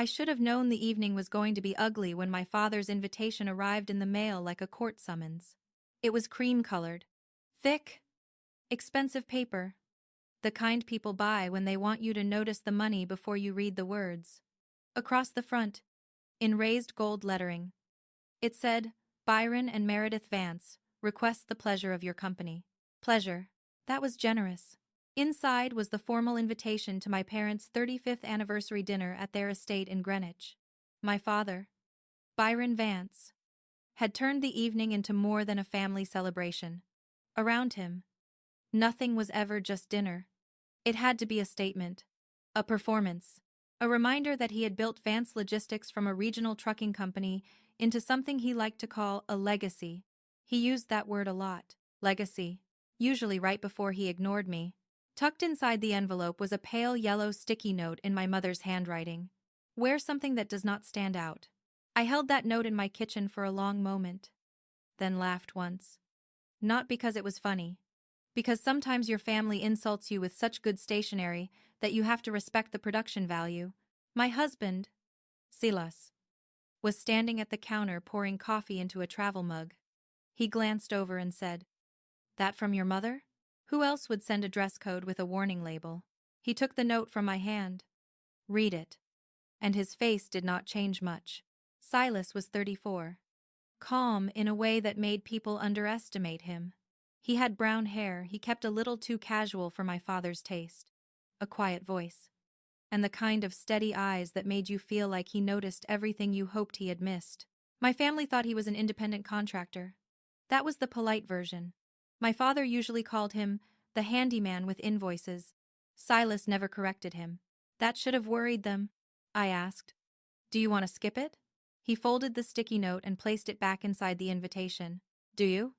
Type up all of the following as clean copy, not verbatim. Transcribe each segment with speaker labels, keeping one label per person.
Speaker 1: I should have known the evening was going to be ugly when my father's invitation arrived in the mail like a court summons. It was cream-colored, thick, expensive paper, the kind people buy when they want you to notice the money before you read the words. Across the front, in raised gold lettering, it said, Byron and Meredith Vance, request the pleasure of your company. Pleasure. That was generous. Inside was the formal invitation to my parents' 35th anniversary dinner at their estate in Greenwich. My father, Byron Vance, had turned the evening into more than a family celebration. Around him, nothing was ever just dinner. It had to be a statement, a performance, a reminder that he had built Vance Logistics from a regional trucking company into something he liked to call a legacy. He used that word a lot, legacy, usually right before he ignored me. Tucked inside the envelope was a pale yellow sticky note in my mother's handwriting. Wear something that does not stand out. I held that note in my kitchen for a long moment, then laughed once. Not because it was funny. Because sometimes your family insults you with such good stationery that you have to respect the production value. My husband, Silas, was standing at the counter pouring coffee into a travel mug. He glanced over and said, That from your mother? Who else would send a dress code with a warning label? He took the note from my hand. Read it. And his face did not change much. Silas was 34. Calm in a way that made people underestimate him. He had brown hair he kept a little too casual for my father's taste. A quiet voice. And the kind of steady eyes that made you feel like he noticed everything you hoped he had missed. My family thought he was an independent contractor. That was the polite version. My father usually called him the handyman with invoices. Silas never corrected him. That should have worried them, I asked. Do you want to skip it? He folded the sticky note and placed it back inside the invitation. Do you?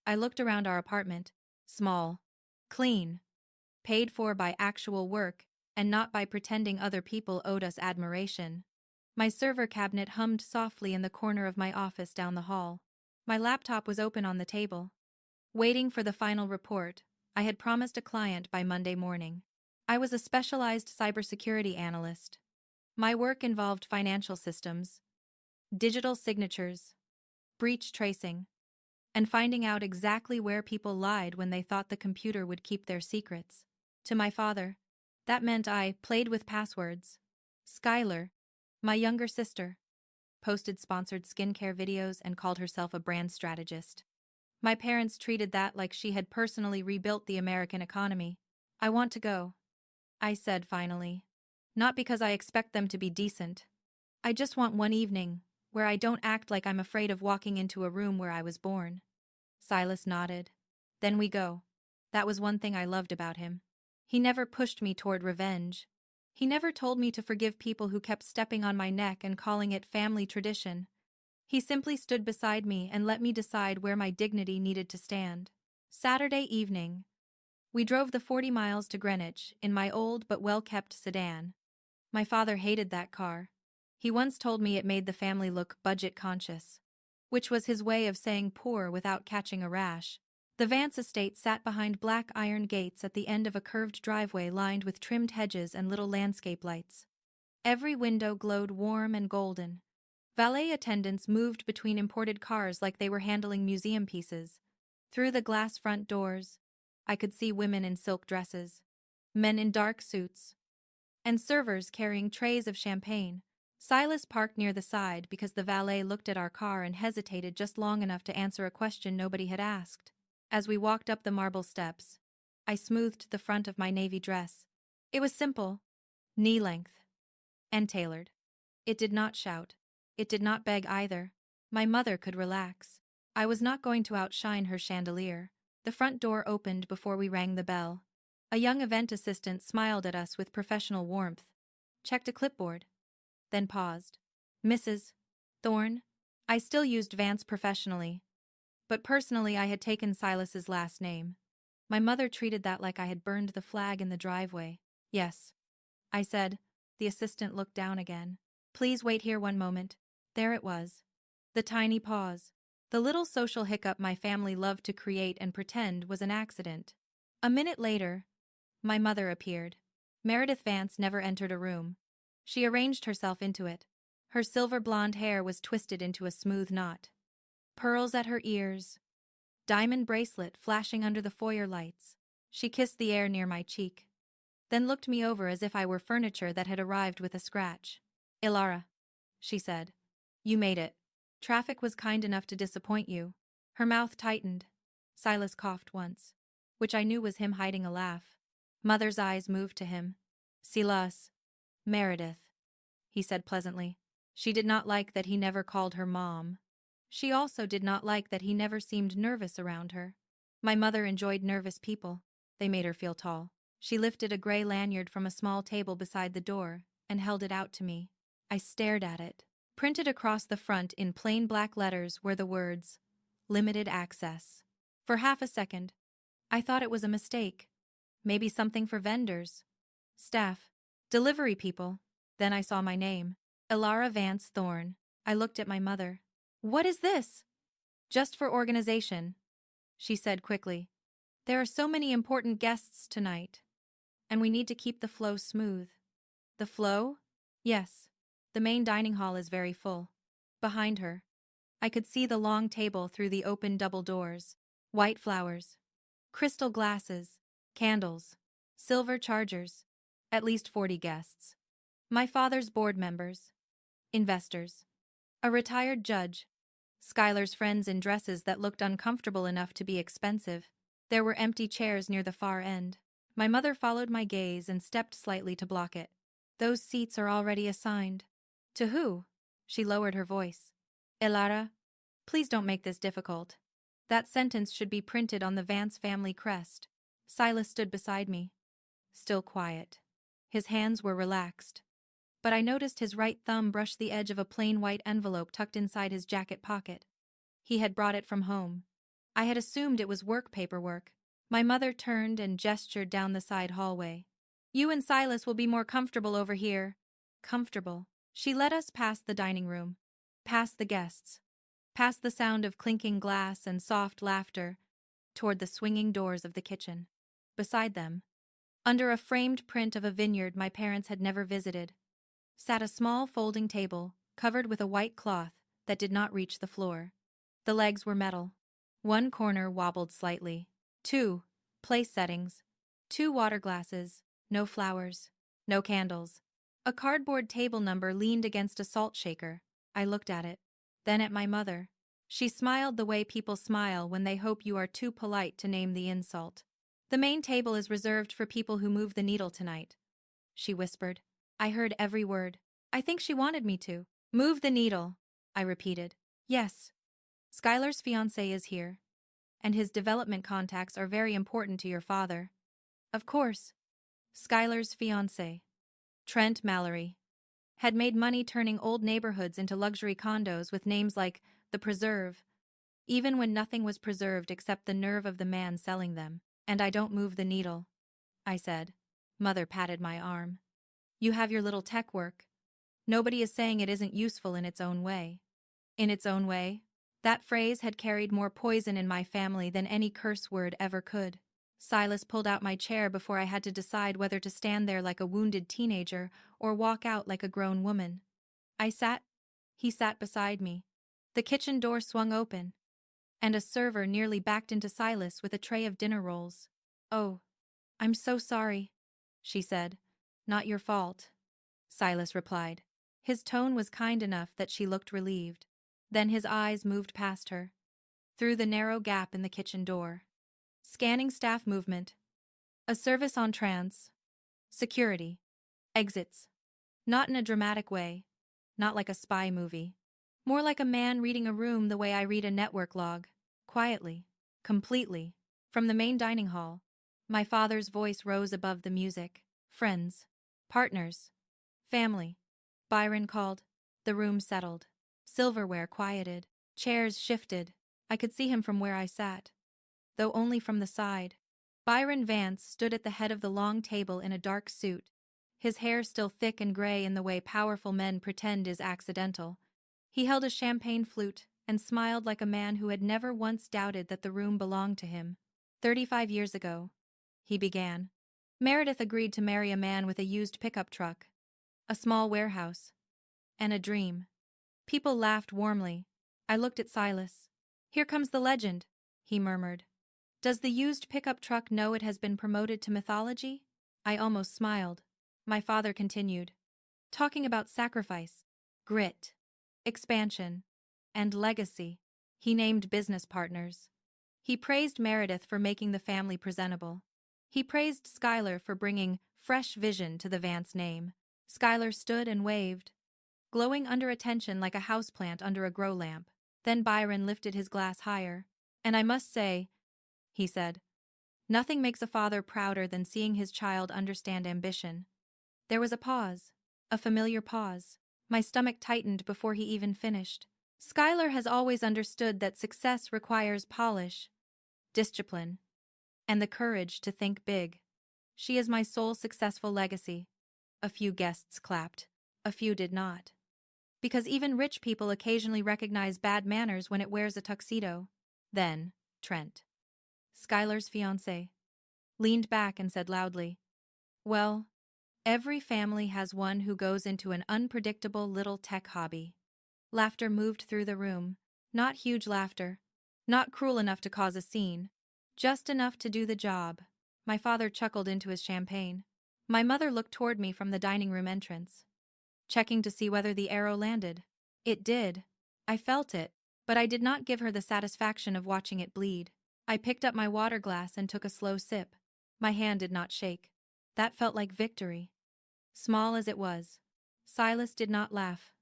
Speaker 1: I looked around our apartment. Small. Clean. Paid for by actual work, and not by pretending other people owed us admiration. My server cabinet hummed softly in the corner of my office down the hall. My laptop was open on the table. Waiting for the final report, I had promised a client by Monday morning. I was a specialized cybersecurity analyst. My work involved financial systems, digital signatures, breach tracing, and finding out exactly where people lied when they thought the computer would keep their secrets. To my father, that meant I played with passwords. Skylar, my younger sister, posted sponsored skincare videos and called herself a brand strategist. My parents treated that like she had personally rebuilt the American economy. I want to go, I said finally. Not because I expect them to be decent. I just want one evening where I don't act like I'm afraid of walking into a room where I was born. Silas nodded. Then we go. That was one thing I loved about him. He never pushed me toward revenge. He never told me to forgive people who kept stepping on my neck and calling it family tradition. He simply stood beside me and let me decide where my dignity needed to stand. Saturday evening, we drove the 40 miles to Greenwich in my old but well-kept sedan. My father hated that car. He once told me it made the family look budget-conscious, which was his way of saying poor without catching a rash. The Vance estate sat behind black iron gates at the end of a curved driveway lined with trimmed hedges and little landscape lights. Every window glowed warm and golden. Valet attendants moved between imported cars like they were handling museum pieces. Through the glass front doors, I could see women in silk dresses, men in dark suits, and servers carrying trays of champagne. Silas parked near the side because the valet looked at our car and hesitated just long enough to answer a question nobody had asked. As we walked up the marble steps, I smoothed the front of my navy dress. It was simple, knee-length, and tailored. It did not shout. It did not beg either. My mother could relax. I was not going to outshine her chandelier. The front door opened before we rang the bell. A young event assistant smiled at us with professional warmth, checked a clipboard, then paused. Mrs. Thorne? I still used Vance professionally, but personally I had taken Silas's last name. My mother treated that like I had burned the flag in the driveway. Yes, I said. The assistant looked down again. Please wait here one moment. There it was. The tiny pause. The little social hiccup my family loved to create and pretend was an accident. A minute later, my mother appeared. Meredith Vance never entered a room. She arranged herself into it. Her silver blonde hair was twisted into a smooth knot. Pearls at her ears. Diamond bracelet flashing under the foyer lights. She kissed the air near my cheek. Then looked me over as if I were furniture that had arrived with a scratch. "Elara," she said. "You made it. Traffic was kind enough to disappoint you." Her mouth tightened. Silas coughed once, which I knew was him hiding a laugh. Mother's eyes moved to him. "Silas. Meredith," he said pleasantly. She did not like that he never called her mom. She also did not like that he never seemed nervous around her. My mother enjoyed nervous people. They made her feel tall. She lifted a gray lanyard from a small table beside the door and held it out to me. I stared at it. Printed across the front in plain black letters were the words, "Limited access." For half a second, I thought it was a mistake. Maybe something for vendors, staff, delivery people. Then I saw my name, Elara Vance Thorne. I looked at my mother. "What is this?" "Just for organization," she said quickly. "There are so many important guests tonight, and we need to keep the flow smooth." "The flow?" "Yes. The main dining hall is very full." Behind her, I could see the long table through the open double doors. White flowers, crystal glasses, candles, silver chargers. At least 40 guests. My father's board members, investors, a retired judge, Skylar's friends in dresses that looked uncomfortable enough to be expensive. There were empty chairs near the far end. My mother followed my gaze and stepped slightly to block it. "Those seats are already assigned." "To who?" She lowered her voice. "Elara, please don't make this difficult." That sentence should be printed on the Vance family crest. Silas stood beside me, still quiet. His hands were relaxed, but I noticed his right thumb brush the edge of a plain white envelope tucked inside his jacket pocket. He had brought it from home. I had assumed it was work paperwork. My mother turned and gestured down the side hallway. "You and Silas will be more comfortable over here." Comfortable. She led us past the dining room, past the guests, past the sound of clinking glass and soft laughter, toward the swinging doors of the kitchen. Beside them, under a framed print of a vineyard my parents had never visited, sat a small folding table covered with a white cloth that did not reach the floor. The legs were metal. One corner wobbled slightly. 2 place settings. 2 water glasses. No flowers. No candles. A cardboard table number leaned against a salt shaker. I looked at it, then at my mother. She smiled the way people smile when they hope you are too polite to name the insult. "The main table is reserved for people who move the needle tonight," she whispered. I heard every word. I think she wanted me to. "Move the needle," I repeated. "Yes. Skylar's fiancé is here, and his development contacts are very important to your father." "Of course." Skylar's fiancé, Trent Mallory, had made money turning old neighborhoods into luxury condos with names like The Preserve, even when nothing was preserved except the nerve of the man selling them. "And I don't move the needle," I said. Mother patted my arm. "You have your little tech work. Nobody is saying it isn't useful in its own way." In its own way? That phrase had carried more poison in my family than any curse word ever could. Silas pulled out my chair before I had to decide whether to stand there like a wounded teenager or walk out like a grown woman. I sat. He sat beside me. The kitchen door swung open, and a server nearly backed into Silas with a tray of dinner rolls. "Oh, I'm so sorry," she said. "Not your fault," Silas replied. His tone was kind enough that she looked relieved. Then his eyes moved past her, through the narrow gap in the kitchen door. Scanning staff movement. A service en trance. Security. Exits. Not in a dramatic way. Not like a spy movie. More like a man reading a room the way I read a network log. Quietly. Completely. From the main dining hall, my father's voice rose above the music. "Friends. Partners. Family." Byron called. The room settled. Silverware quieted. Chairs shifted. I could see him from where I sat, though only from the side. Byron Vance stood at the head of the long table in a dark suit, his hair still thick and gray in the way powerful men pretend is accidental. He held a champagne flute and smiled like a man who had never once doubted that the room belonged to him. 35 years ago," he began, "Meredith agreed to marry a man with a used pickup truck. a small warehouse, and a dream. People laughed warmly. I looked at Silas. Here comes the legend, he murmured. Does the used pickup truck know it has been promoted to mythology? I almost smiled. My father continued, talking about sacrifice, grit, expansion, and legacy. He named business partners. He praised Meredith for making the family presentable. He praised Schuyler for bringing fresh vision to the Vance name. Schuyler stood and waved, glowing under attention like a houseplant under a grow lamp. Then Byron lifted his glass higher. And I must say, he said, nothing makes a father prouder than seeing his child understand ambition. There was a pause, a familiar pause. My stomach tightened before he even finished. Schuyler has always understood that success requires polish, discipline, and the courage to think big. She is my sole successful legacy. A few guests clapped. A few did not. Because even rich people occasionally recognize bad manners when it wears a tuxedo. Then, Trent, Schuyler's fiancé, leaned back and said loudly, well, every family has one who goes into an unpredictable little tech hobby. Laughter moved through the room. Not huge laughter. Not cruel enough to cause a scene. Just enough to do the job. My father chuckled into his champagne. My mother looked toward me from the dining room entrance, checking to see whether the arrow landed. It did. I felt it, but I did not give her the satisfaction of watching it bleed. I picked up my water glass and took a slow sip. My hand did not shake. That felt like victory. Small as it was. Silas did not laugh.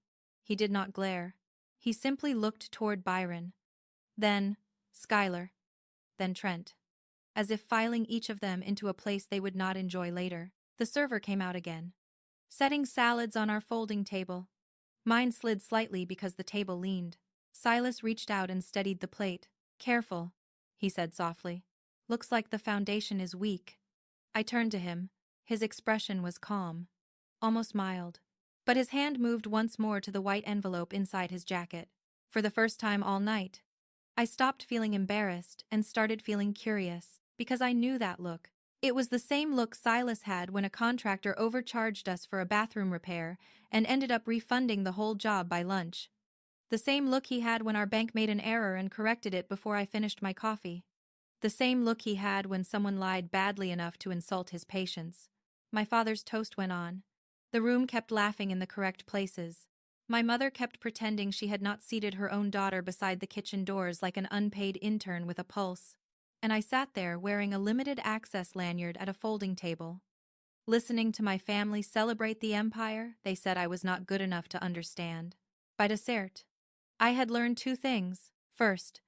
Speaker 1: He did not glare. He simply looked toward Byron. Then, Schuyler. Then Trent. As if filing each of them into a place they would not enjoy later. The server came out again, setting salads on our folding table. Mine slid slightly because the table leaned. Silas reached out and steadied the plate. Careful, he said softly. Looks like the foundation is weak. I turned to him. His expression was calm, almost mild. But his hand moved once more to the white envelope inside his jacket. For the first time all night, I stopped feeling embarrassed and started feeling curious, because I knew that look. It was the same look Silas had when a contractor overcharged us for a bathroom repair and ended up refunding the whole job by lunch. The same look he had when our bank made an error and corrected it before I finished my coffee. The same look he had when someone lied badly enough to insult his patience. My father's toast went on. The room kept laughing in the correct places. My mother kept pretending she had not seated her own daughter beside the kitchen doors like an unpaid intern with a pulse. And I sat there wearing a limited access lanyard at a folding table. Listening to my family celebrate the empire they said I was not good enough to understand. By dessert, I had learned two things. First,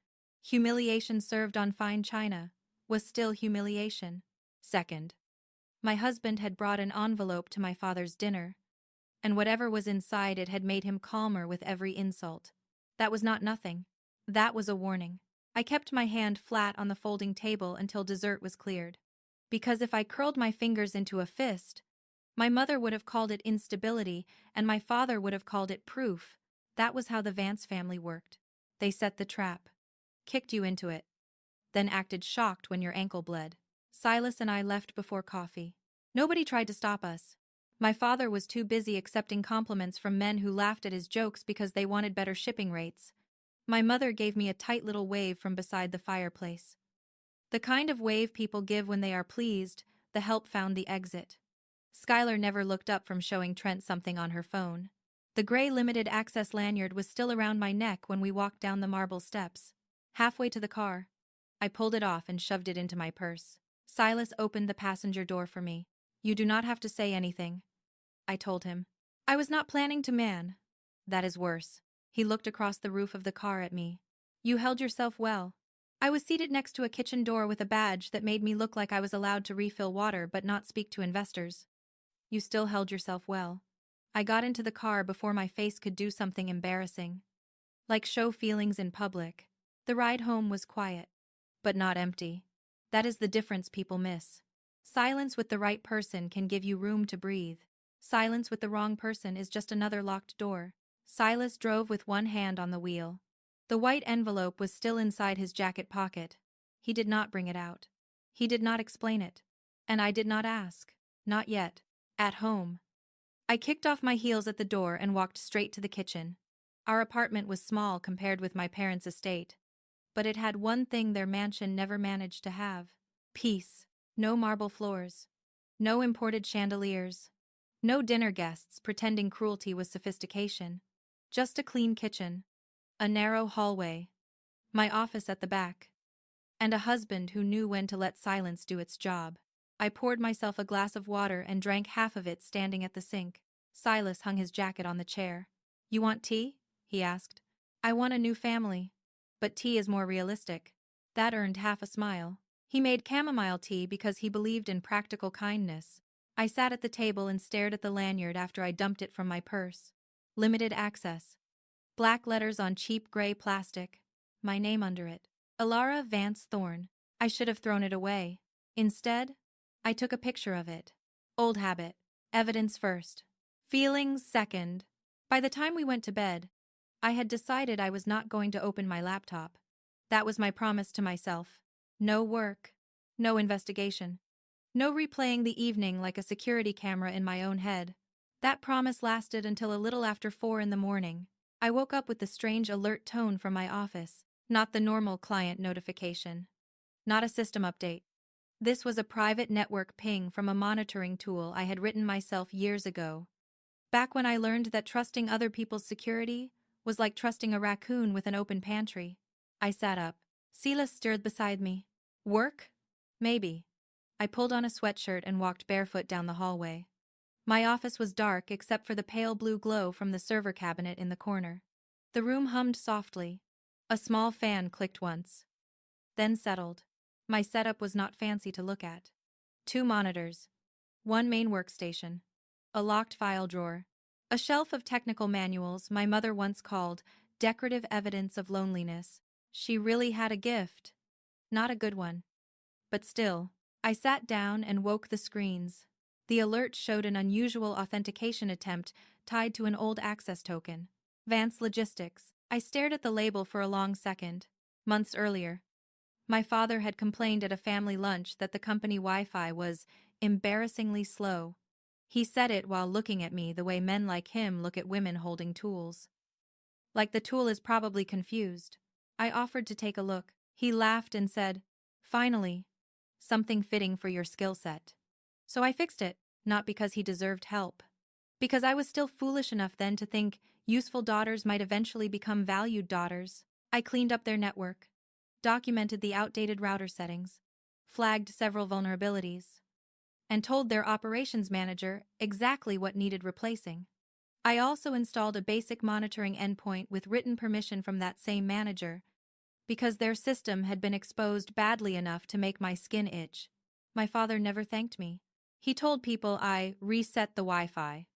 Speaker 1: humiliation served on fine china was still humiliation. Second, my husband had brought an envelope to my father's dinner, and whatever was inside it had made him calmer with every insult. That was not nothing. That was a warning. I kept my hand flat on the folding table until dessert was cleared. Because if I curled my fingers into a fist, my mother would have called it instability and my father would have called it proof. That was how the Vance family worked. They set the trap, kicked you into it, then acted shocked when your ankle bled. Silas and I left before coffee. Nobody tried to stop us. My father was too busy accepting compliments from men who laughed at his jokes because they wanted better shipping rates. My mother gave me a tight little wave from beside the fireplace. The kind of wave people give when they are pleased. The help found the exit. Schuyler never looked up from showing Trent something on her phone. The gray limited access lanyard was still around my neck when we walked down the marble steps. Halfway to the car, I pulled it off and shoved it into my purse. Silas opened the passenger door for me. You do not have to say anything, I told him. I was not planning to man. That is worse. He looked across the roof of the car at me. You held yourself well. I was seated next to a kitchen door with a badge that made me look like I was allowed to refill water but not speak to investors. You still held yourself well. I got into the car before my face could do something embarrassing, like show feelings in public. The ride home was quiet, but not empty. That is the difference people miss. Silence with the right person can give you room to breathe. Silence with the wrong person is just another locked door. Silas drove with one hand on the wheel. The white envelope was still inside his jacket pocket. He did not bring it out. He did not explain it. And I did not ask. Not yet. At home, I kicked off my heels at the door and walked straight to the kitchen. Our apartment was small compared with my parents' estate, but it had one thing their mansion never managed to have: peace. No marble floors. No imported chandeliers. No dinner guests pretending cruelty was sophistication. Just a clean kitchen, a narrow hallway, my office at the back, and a husband who knew when to let silence do its job. I poured myself a glass of water and drank half of it standing at the sink. Silas hung his jacket on the chair. "You want tea?" he asked. "I want a new family. But tea is more realistic." That earned half a smile. He made chamomile tea because he believed in practical kindness. I sat at the table and stared at the lanyard after I dumped it from my purse. Limited access. Black letters on cheap gray plastic. My name under it. Elara Vance Thorne. I should have thrown it away. Instead, I took a picture of it. Old habit. Evidence first. Feelings second. By the time we went to bed, I had decided I was not going to open my laptop. That was my promise to myself. No work. No investigation. No replaying the evening like a security camera in my own head. That promise lasted until a little after 4 in the morning. I woke up with the strange alert tone from my office, not the normal client notification. Not a system update. This was a private network ping from a monitoring tool I had written myself years ago. Back when I learned that trusting other people's security was like trusting a raccoon with an open pantry. I sat up. Silas stirred beside me. "Work? Maybe." I pulled on a sweatshirt and walked barefoot down the hallway. My office was dark except for the pale blue glow from the server cabinet in the corner. The room hummed softly. A small fan clicked once, then settled. My setup was not fancy to look at. 2 monitors. 1 main workstation. A locked file drawer. A shelf of technical manuals my mother once called decorative evidence of loneliness. She really had a gift. Not a good one. But still, I sat down and woke the screens. The alert showed an unusual authentication attempt tied to an old access token. Vance Logistics. I stared at the label for a long second. Months earlier, my father had complained at a family lunch that the company Wi-Fi was embarrassingly slow. He said it while looking at me the way men like him look at women holding tools. Like the tool is probably confused. I offered to take a look. He laughed and said, "Finally, something fitting for your skill set." So I fixed it, not because he deserved help. Because I was still foolish enough then to think useful daughters might eventually become valued daughters. I cleaned up their network, documented the outdated router settings, flagged several vulnerabilities, and told their operations manager exactly what needed replacing. I also installed a basic monitoring endpoint with written permission from that same manager, because their system had been exposed badly enough to make my skin itch. My father never thanked me. He told people I reset the Wi-Fi.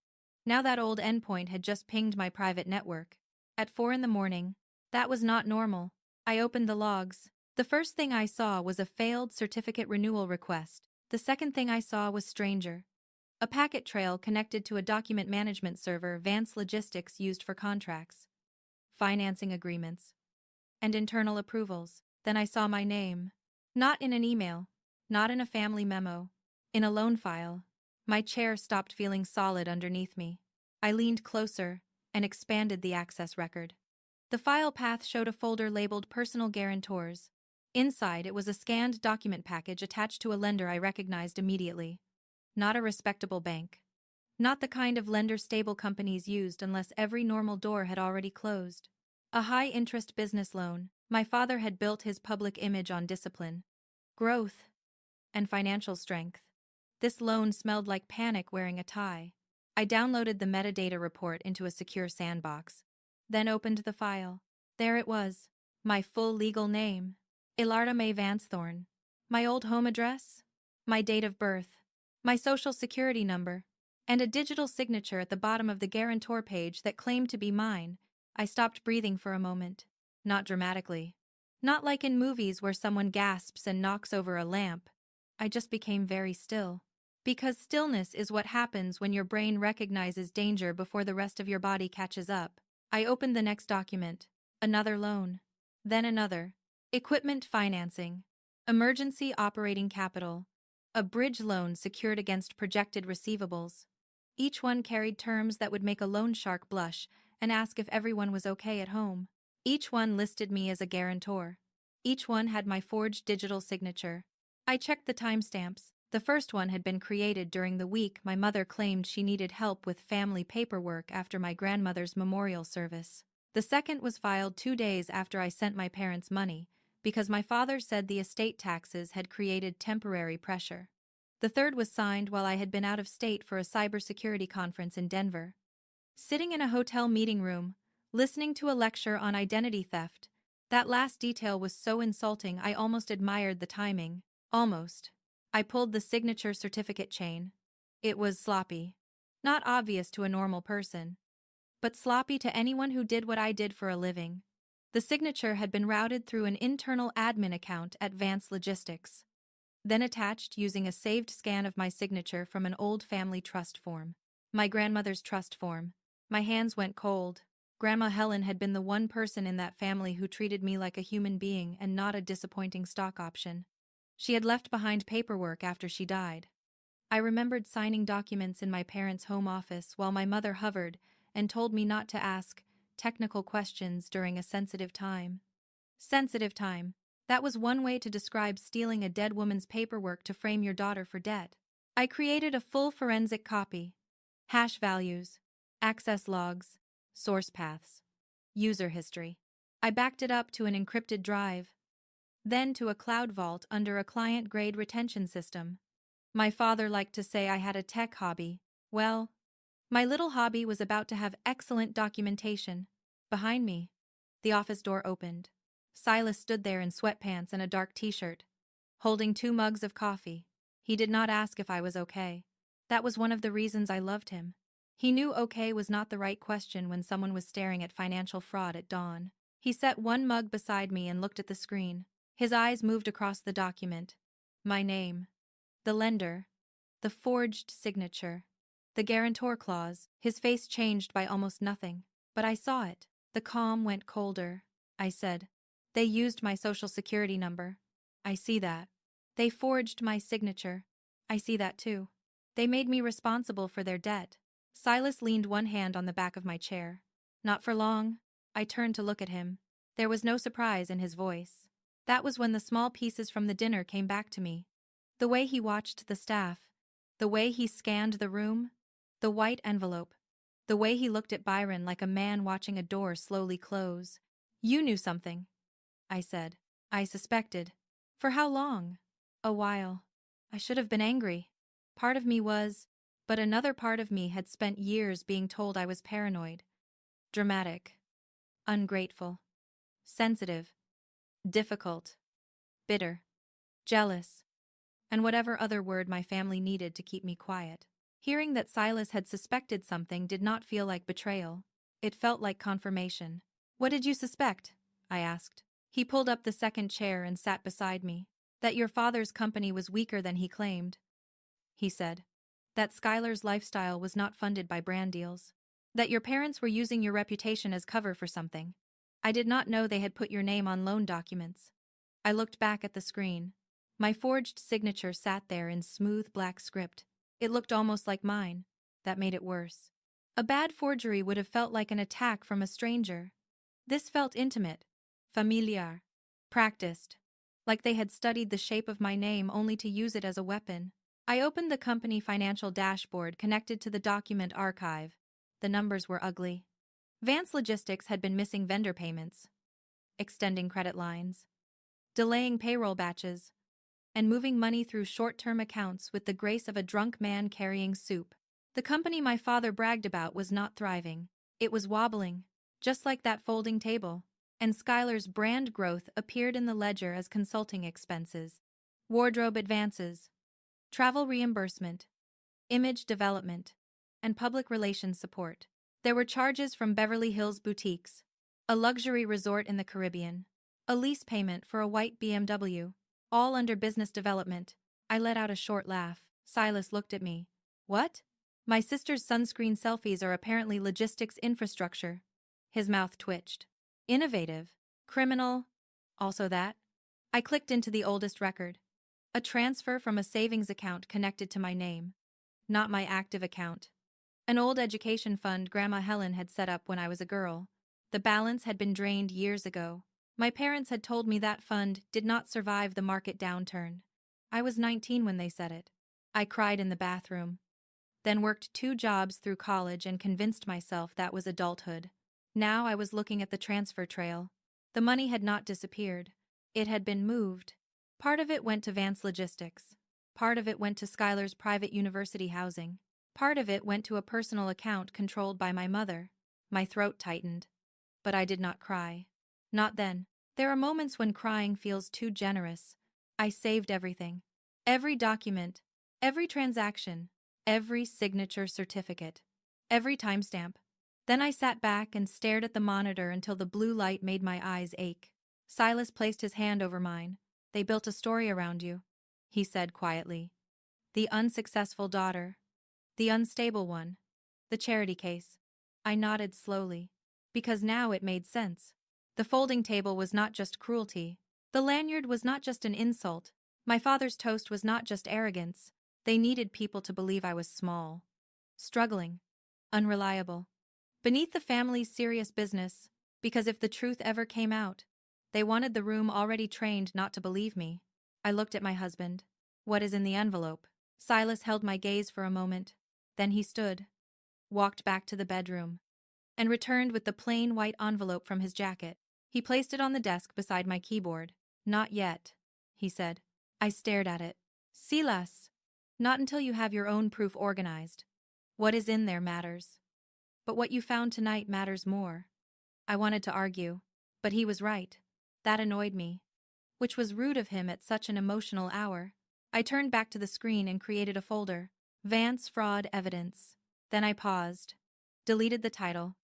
Speaker 1: Now that old endpoint had just pinged my private network. At 4 in the morning, that was not normal. I opened the logs. The first thing I saw was a failed certificate renewal request. The second thing I saw was stranger. A packet trail connected to a document management server Vance Logistics used for contracts, financing agreements, and internal approvals. Then I saw my name. Not in an email, not in a family memo, in a loan file. My chair stopped feeling solid underneath me. I leaned closer and expanded the access record. The file path showed a folder labeled Personal Guarantors. Inside, it was a scanned document package attached to a lender I recognized immediately. Not a respectable bank. Not the kind of lender stable companies used unless every normal door had already closed. A high-interest business loan. My father had built his public image on discipline, growth, and financial strength. This loan smelled like panic wearing a tie. I downloaded the metadata report into a secure sandbox, then opened the file. There it was, my full legal name, Elara Vance Thorne. My old home address, my date of birth, my social security number, and a digital signature at the bottom of the guarantor page that claimed to be mine. I stopped breathing for a moment. Not dramatically. Not like in movies where someone gasps and knocks over a lamp. I just became very still. Because stillness is what happens when your brain recognizes danger before the rest of your body catches up. I opened the next document. Another loan. Then another. Equipment financing. Emergency operating capital. A bridge loan secured against projected receivables. Each one carried terms that would make a loan shark blush and ask if everyone was okay at home. Each one listed me as a guarantor. Each one had my forged digital signature. I checked the timestamps. The first one had been created during the week my mother claimed she needed help with family paperwork after my grandmother's memorial service. The second was filed 2 days after I sent my parents money, because my father said the estate taxes had created temporary pressure. The third was signed while I had been out of state for a cybersecurity conference in Denver. Sitting in a hotel meeting room, listening to a lecture on identity theft, that last detail was so insulting I almost admired the timing. Almost. I pulled the signature certificate chain. It was sloppy. Not obvious to a normal person, but sloppy to anyone who did what I did for a living. The signature had been routed through an internal admin account at Vance Logistics, then attached using a saved scan of my signature from an old family trust form. My grandmother's trust form. My hands went cold. Grandma Helen had been the one person in that family who treated me like a human being and not a disappointing stock option. She had left behind paperwork after she died. I remembered signing documents in my parents' home office while my mother hovered and told me not to ask technical questions during a sensitive time. Sensitive time. That was one way to describe stealing a dead woman's paperwork to frame your daughter for debt. I created a full forensic copy. Hash values, access logs, source paths, user history. I backed it up to an encrypted drive, then to a cloud vault under a client-grade retention system. My father liked to say I had a tech hobby. Well, my little hobby was about to have excellent documentation. Behind me, the office door opened. Silas stood there in sweatpants and a dark t-shirt, holding 2 mugs of coffee. He did not ask if I was okay. That was one of the reasons I loved him. He knew okay was not the right question when someone was staring at financial fraud at dawn. He set 1 mug beside me and looked at the screen. His eyes moved across the document. My name. The lender. The forged signature. The guarantor clause. His face changed by almost nothing. But I saw it. The calm went colder. I said, "They used my social security number. I see that. They forged my signature. I see that too. They made me responsible for their debt." Silas leaned one hand on the back of my chair. Not for long. I turned to look at him. There was no surprise in his voice. That was when the small pieces from the dinner came back to me. The way he watched the staff. The way he scanned the room. The white envelope. The way he looked at Byron like a man watching a door slowly close. "You knew something," I said. "I suspected." "For how long?" "A while." I should have been angry. Part of me was, but another part of me had spent years being told I was paranoid, dramatic, ungrateful, sensitive, difficult, bitter, jealous, and whatever other word my family needed to keep me quiet. Hearing that Silas had suspected something did not feel like betrayal. It felt like confirmation. "What did you suspect?" I asked. He pulled up the second chair and sat beside me. "That your father's company was weaker than he claimed," he said. "That Skylar's lifestyle was not funded by brand deals. That your parents were using your reputation as cover for something. I did not know they had put your name on loan documents." I looked back at the screen. My forged signature sat there in smooth black script. It looked almost like mine. That made it worse. A bad forgery would have felt like an attack from a stranger. This felt intimate, familiar, practiced, like they had studied the shape of my name only to use it as a weapon. I opened the company financial dashboard connected to the document archive. The numbers were ugly. Vance Logistics had been missing vendor payments, extending credit lines, delaying payroll batches, and moving money through short-term accounts with the grace of a drunk man carrying soup. The company my father bragged about was not thriving. It was wobbling, just like that folding table. And Skylar's brand growth appeared in the ledger as consulting expenses, wardrobe advances, travel reimbursement, image development, and public relations support. There were charges from Beverly Hills boutiques, a luxury resort in the Caribbean, a lease payment for a white BMW, all under business development. I let out a short laugh. Silas looked at me. "What?" "My sister's sunscreen selfies are apparently logistics infrastructure." His mouth twitched. "Innovative. Criminal. Also that." I clicked into the oldest record. A transfer from a savings account connected to my name. Not my active account. An old education fund Grandma Helen had set up when I was a girl. The balance had been drained years ago. My parents had told me that fund did not survive the market downturn. I was 19 when they said it. I cried in the bathroom, then worked 2 jobs through college and convinced myself that was adulthood. Now I was looking at the transfer trail. The money had not disappeared. It had been moved. Part of it went to Vance Logistics. Part of it went to Schuyler's private university housing. Part of it went to a personal account controlled by my mother. My throat tightened. But I did not cry. Not then. There are moments when crying feels too generous. I saved everything. Every document, every transaction, every signature certificate, every timestamp. Then I sat back and stared at the monitor until the blue light made my eyes ache. Silas placed his hand over mine. "They built a story around you," he said quietly. "The unsuccessful daughter. The unstable one. The charity case." I nodded slowly, because now it made sense. The folding table was not just cruelty. The lanyard was not just an insult. My father's toast was not just arrogance. They needed people to believe I was small, struggling, unreliable, beneath the family's serious business, because if the truth ever came out, they wanted the room already trained not to believe me. I looked at my husband. "What is in the envelope?" Silas held my gaze for a moment. Then he stood, walked back to the bedroom, and returned with the plain white envelope from his jacket. He placed it on the desk beside my keyboard. "Not yet," he said. I stared at it. "Silas, not until you have your own proof organized. What is in there matters. But what you found tonight matters more." I wanted to argue, but he was right. That annoyed me, which was rude of him at such an emotional hour. I turned back to the screen and created a folder. Vance Fraud Evidence. Then I paused, deleted the title,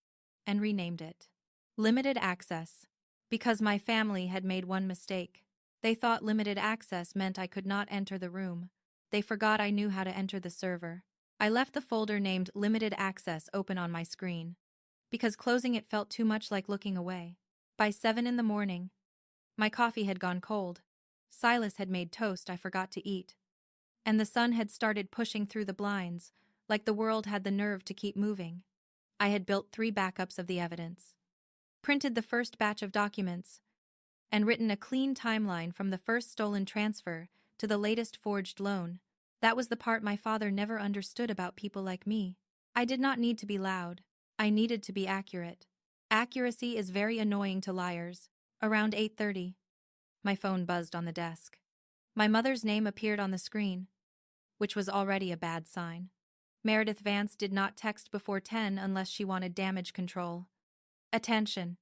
Speaker 1: and renamed it Limited Access, because my family had made one mistake. They thought limited access meant I could not enter the room. They forgot I knew how to enter the server. I left the folder named Limited Access open on my screen, because closing it felt too much like looking away. By 7 in the morning, my coffee had gone cold. Silas had made toast I forgot to eat, and the sun had started pushing through the blinds, like the world had the nerve to keep moving. I had built 3 backups of the evidence, printed the first batch of documents, and written a clean timeline from the first stolen transfer to the latest forged loan. That was the part my father never understood about people like me. I did not need to be loud. I needed to be accurate. Accuracy is very annoying to liars. Around 8:30, my phone buzzed on the desk. My mother's name appeared on the screen, which was already a bad sign. Meredith Vance did not text before 10 unless she wanted damage control, attention,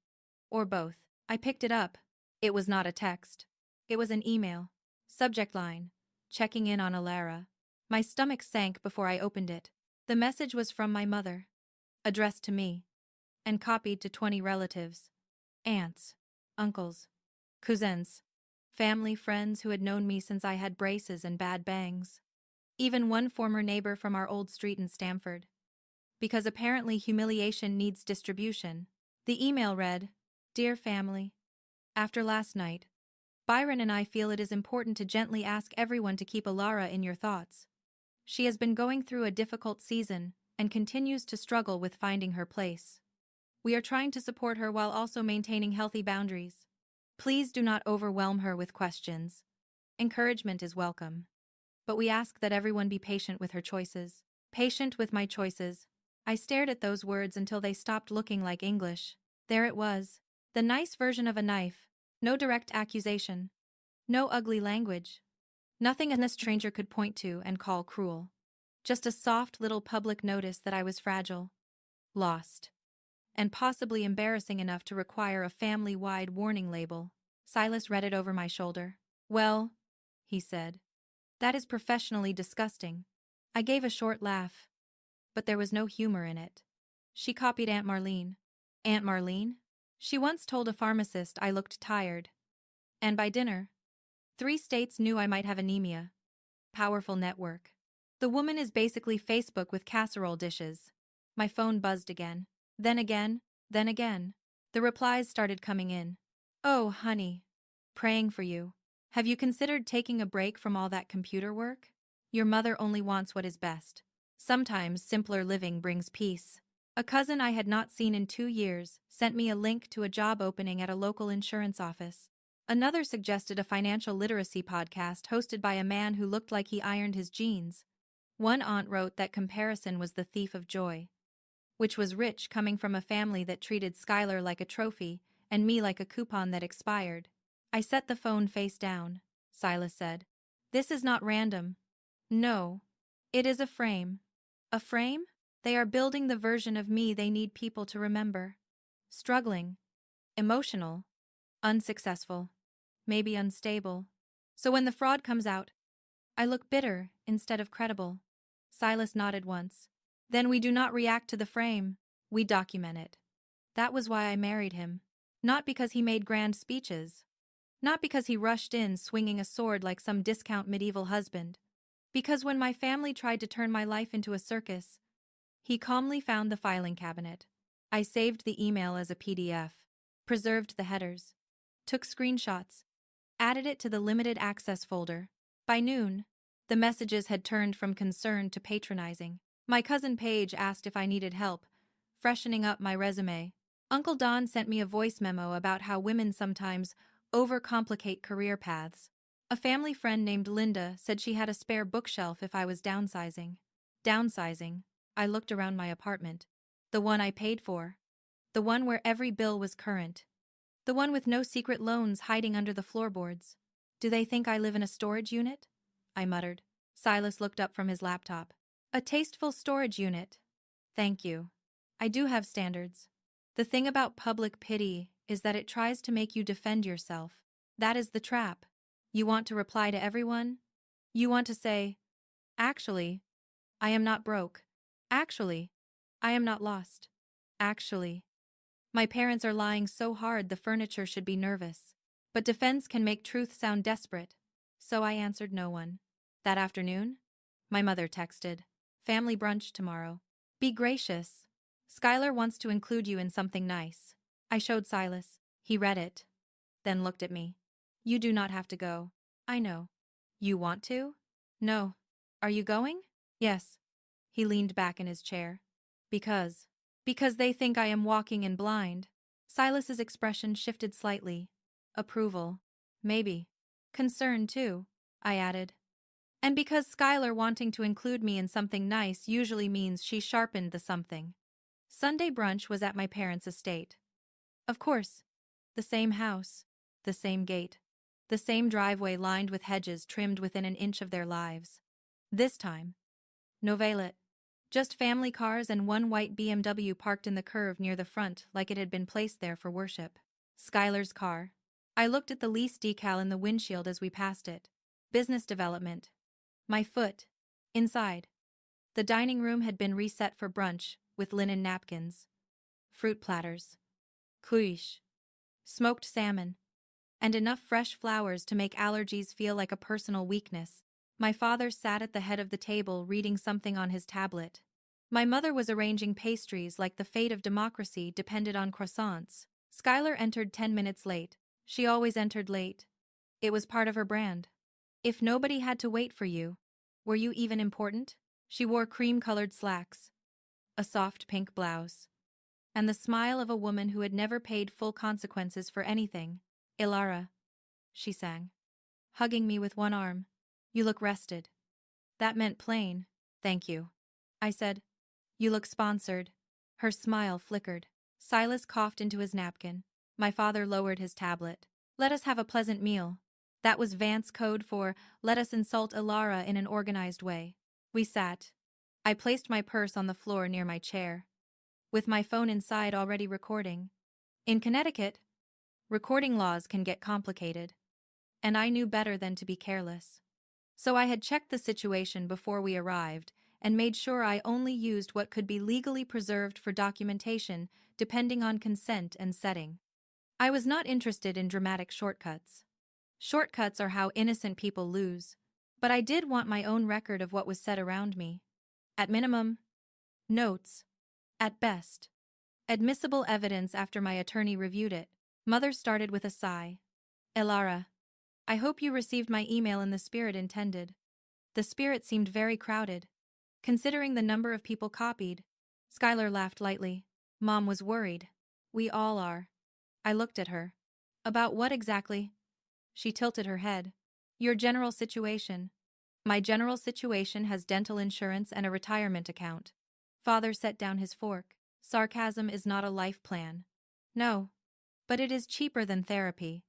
Speaker 1: or both. I picked it up. It was not a text. It was an email. Subject line: checking in on Elara. My stomach sank before I opened it. The message was from my mother, addressed to me, and copied to 20 relatives: aunts, uncles, cousins, family friends who had known me since I had braces and bad bangs. Even one former neighbor from our old street in Stamford. Because apparently humiliation needs distribution. The email read, "Dear family, after last night, Byron and I feel it is important to gently ask everyone to keep Elara in your thoughts. She has been going through a difficult season and continues to struggle with finding her place. We are trying to support her while also maintaining healthy boundaries. Please do not overwhelm her with questions. Encouragement is welcome. But we ask that everyone be patient with her choices." Patient with my choices. I stared at those words until they stopped looking like English. There it was. The nice version of a knife. No direct accusation. No ugly language. Nothing a stranger could point to and call cruel. Just a soft little public notice that I was fragile, lost, and possibly embarrassing enough to require a family-wide warning label. Silas read it over my shoulder. "Well," he said, "that is professionally disgusting." I gave a short laugh, but there was no humor in it. She copied Aunt Marlene. Aunt Marlene? She once told a pharmacist I looked tired. And by dinner, 3 states knew I might have anemia. Powerful network. The woman is basically Facebook with casserole dishes. My phone buzzed again. Then again, then again. The replies started coming in. "Oh, honey. Praying for you. Have you considered taking a break from all that computer work? Your mother only wants what is best." Sometimes simpler living brings peace. A cousin I had not seen in 2 years sent me a link to a job opening at a local insurance office. Another suggested a financial literacy podcast hosted by a man who looked like he ironed his jeans. One aunt wrote that comparison was the thief of joy, which was rich coming from a family that treated Skylar like a trophy and me like a coupon that expired. I set the phone face down. Silas said, "This is not random. No. It is a frame." A frame? They are building the version of me they need people to remember. Struggling. Emotional. Unsuccessful. Maybe unstable. So when the fraud comes out, I look bitter instead of credible. Silas nodded once. Then we do not react to the frame, we document it. That was why I married him. Not because he made grand speeches. Not because he rushed in swinging a sword like some discount medieval husband. Because when my family tried to turn my life into a circus, he calmly found the filing cabinet. I saved the email as a PDF, preserved the headers, took screenshots, added it to the limited access folder. By noon, the messages had turned from concern to patronizing. My cousin Paige asked if I needed help freshening up my resume. Uncle Don sent me a voice memo about how women sometimes overcomplicate career paths. A family friend named Linda said she had a spare bookshelf if I was downsizing. Downsizing. I looked around my apartment. The one I paid for. The one where every bill was current. The one with no secret loans hiding under the floorboards. Do they think I live in a storage unit? I muttered. Silas looked up from his laptop. A tasteful storage unit. Thank you. I do have standards. The thing about public pity is that it tries to make you defend yourself. That is the trap. You want to reply to everyone? You want to say, "Actually, I am not broke. Actually, I am not lost. Actually, my parents are lying so hard the furniture should be nervous." But defense can make truth sound desperate. So I answered no one. That afternoon, my mother texted, "Family brunch tomorrow. Be gracious. Skylar wants to include you in something nice." I showed Silas. He read it, then looked at me. "You do not have to go." "I know." "You want to?" "No." "Are you going?" "Yes." He leaned back in his chair. Because they think I am walking in blind." Silas's expression shifted slightly. Approval. Maybe. Concern, too, I added. And because Skylar wanting to include me in something nice usually means she sharpened the something. Sunday brunch was at my parents' estate. Of course. The same house. The same gate. The same driveway lined with hedges trimmed within an inch of their lives. This time, no valet. Just family cars and one white BMW parked in the curve near the front like it had been placed there for worship. Skylar's car. I looked at the lease decal in the windshield as we passed it. Business development. My foot. Inside. The dining room had been reset for brunch, with linen napkins. Fruit platters. Quiche. Smoked salmon. And enough fresh flowers to make allergies feel like a personal weakness. My father sat at the head of the table reading something on his tablet. My mother was arranging pastries like the fate of democracy depended on croissants. Skylar entered 10 minutes late. She always entered late. It was part of her brand. If nobody had to wait for you, were you even important? She wore cream-colored slacks, a soft pink blouse, and the smile of a woman who had never paid full consequences for anything. "Elara," she sang, hugging me with one arm. "You look rested." That meant plain, "Thank you." I said, "You look sponsored." Her smile flickered. Silas coughed into his napkin. My father lowered his tablet. "Let us have a pleasant meal." That was Vance code for, "Let us insult Elara in an organized way." We sat. I placed my purse on the floor near my chair, with my phone inside already recording. In Connecticut, recording laws can get complicated, and I knew better than to be careless. So I had checked the situation before we arrived and made sure I only used what could be legally preserved for documentation depending on consent and setting. I was not interested in dramatic shortcuts. Shortcuts are how innocent people lose, but I did want my own record of what was said around me. At minimum, notes. At best, admissible evidence after my attorney reviewed it. Mother started with a sigh. "Elara, I hope you received my email in the spirit intended." The spirit seemed very crowded. Considering the number of people copied. Skylar laughed lightly. Mom was worried. We all are. I looked at her. About what exactly? She tilted her head. Your general situation. My general situation has dental insurance and a retirement account. Father set down his fork. Sarcasm is not a life plan. No. But it is cheaper than therapy.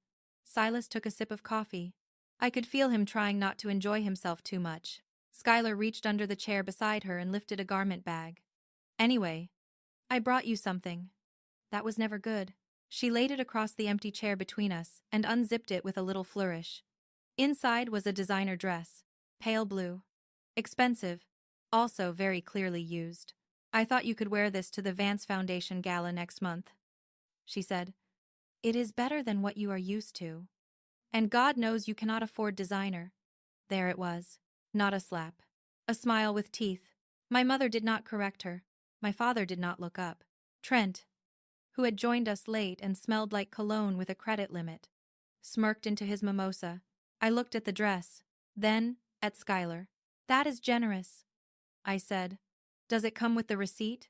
Speaker 1: Silas took a sip of coffee. I could feel him trying not to enjoy himself too much. Skylar reached under the chair beside her and lifted a garment bag. Anyway, I brought you something. That was never good. She laid it across the empty chair between us and unzipped it with a little flourish. Inside was a designer dress, pale blue. Expensive, also very clearly used. I thought you could wear this to the Vance Foundation Gala next month, she said. It is better than what you are used to. And God knows you cannot afford designer. There it was. Not a slap. A smile with teeth. My mother did not correct her. My father did not look up. Trent, who had joined us late and smelled like cologne with a credit limit, smirked into his mimosa. I looked at the dress, then at Skylar. That is generous, I said. Does it come with the receipt?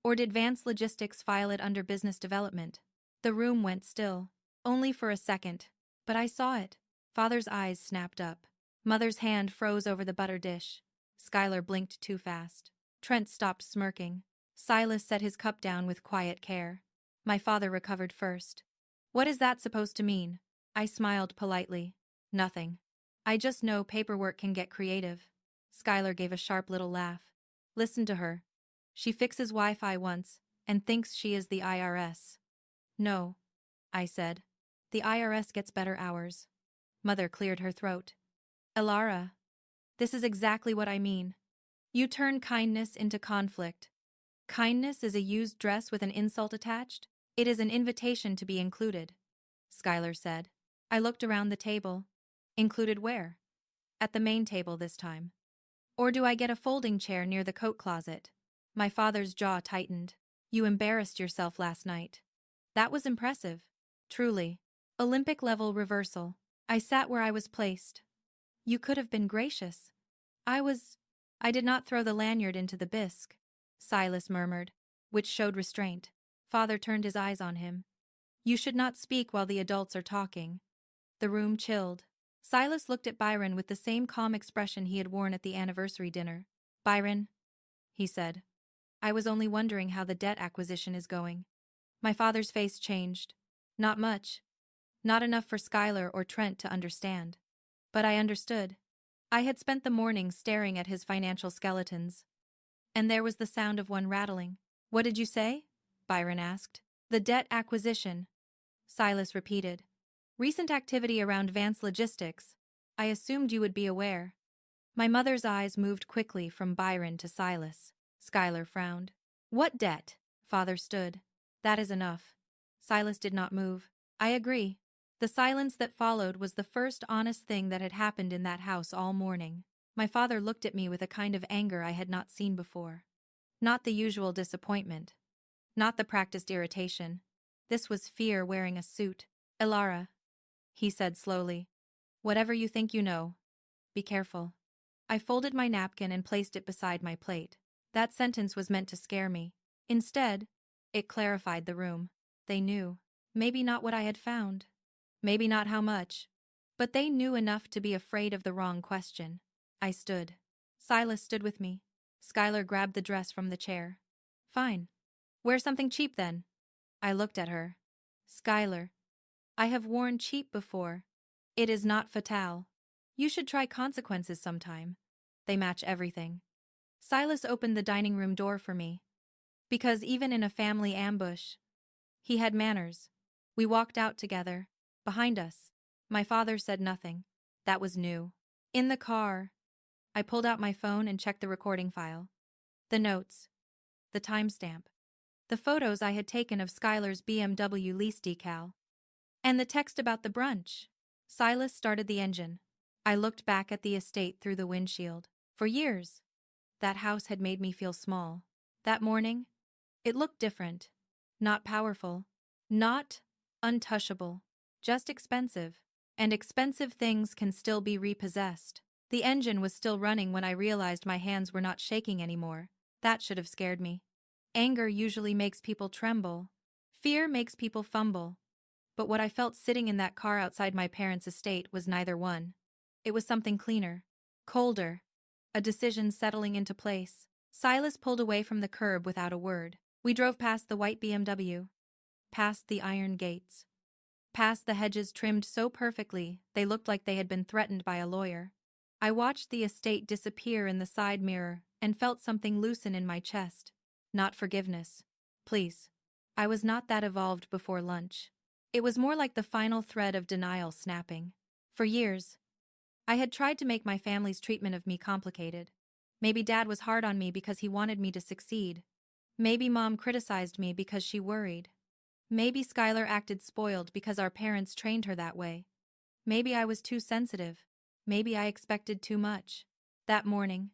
Speaker 1: Or did Vance Logistics file it under business development? The room went still. Only for a second. But I saw it. Father's eyes snapped up. Mother's hand froze over the butter dish. Skylar blinked too fast. Trent stopped smirking. Silas set his cup down with quiet care. My father recovered first. What is that supposed to mean? I smiled politely. Nothing. I just know paperwork can get creative. Skylar gave a sharp little laugh. Listen to her. She fixes Wi-Fi once and thinks she is the IRS. No, I said. The IRS gets better hours. Mother cleared her throat. Elara, this is exactly what I mean. You turn kindness into conflict. Kindness is a used dress with an insult attached. It is an invitation to be included, Skylar said. I looked around the table. Included where? At the main table this time. Or do I get a folding chair near the coat closet? My father's jaw tightened. You embarrassed yourself last night. That was impressive. Truly. Olympic-level reversal. I sat where I was placed. You could have been gracious. I did not throw the lanyard into the bisque, Silas murmured, which showed restraint. Father turned his eyes on him. You should not speak while the adults are talking. The room chilled. Silas looked at Byron with the same calm expression he had worn at the anniversary dinner. Byron, he said. I was only wondering how the debt acquisition is going. My father's face changed. Not much. Not enough for Skylar or Trent to understand. But I understood. I had spent the morning staring at his financial skeletons. And there was the sound of one rattling. What did you say? Byron asked. The debt acquisition, Silas repeated. Recent activity around Vance Logistics. I assumed you would be aware. My mother's eyes moved quickly from Byron to Silas. Skylar frowned. What debt? Father stood. That is enough. Silas did not move. I agree. The silence that followed was the first honest thing that had happened in that house all morning. My father looked at me with a kind of anger I had not seen before. Not the usual disappointment. Not the practiced irritation. This was fear wearing a suit. Elara, he said slowly. Whatever you think you know. Be careful. I folded my napkin and placed it beside my plate. That sentence was meant to scare me. Instead, it clarified the room. They knew. Maybe not what I had found. Maybe not how much. But they knew enough to be afraid of the wrong question. I stood. Silas stood with me. Skylar grabbed the dress from the chair. Fine. Wear something cheap then. I looked at her. Skylar, I have worn cheap before. It is not fatale. You should try consequences sometime. They match everything. Silas opened the dining room door for me. Because even in a family ambush, he had manners. We walked out together. Behind us. My father said nothing. That was new. In the car, I pulled out my phone and checked the recording file. The notes. The timestamp. The photos I had taken of Skylar's BMW lease decal. And the text about the brunch. Silas started the engine. I looked back at the estate through the windshield. For years, that house had made me feel small. That morning, it looked different. Not powerful. Not untouchable. Just expensive. And expensive things can still be repossessed. The engine was still running when I realized my hands were not shaking anymore. That should have scared me. Anger usually makes people tremble. Fear makes people fumble. But what I felt sitting in that car outside my parents' estate was neither one. It was something cleaner, colder, a decision settling into place. Silas pulled away from the curb without a word. We drove past the white BMW, past the iron gates, past the hedges trimmed so perfectly they looked like they had been threatened by a lawyer. I watched the estate disappear in the side mirror and felt something loosen in my chest. Not forgiveness. Please. I was not that evolved before lunch. It was more like the final thread of denial snapping. For years, I had tried to make my family's treatment of me complicated. Maybe Dad was hard on me because he wanted me to succeed. Maybe Mom criticized me because she worried. Maybe Skylar acted spoiled because our parents trained her that way. Maybe I was too sensitive. Maybe I expected too much. That morning,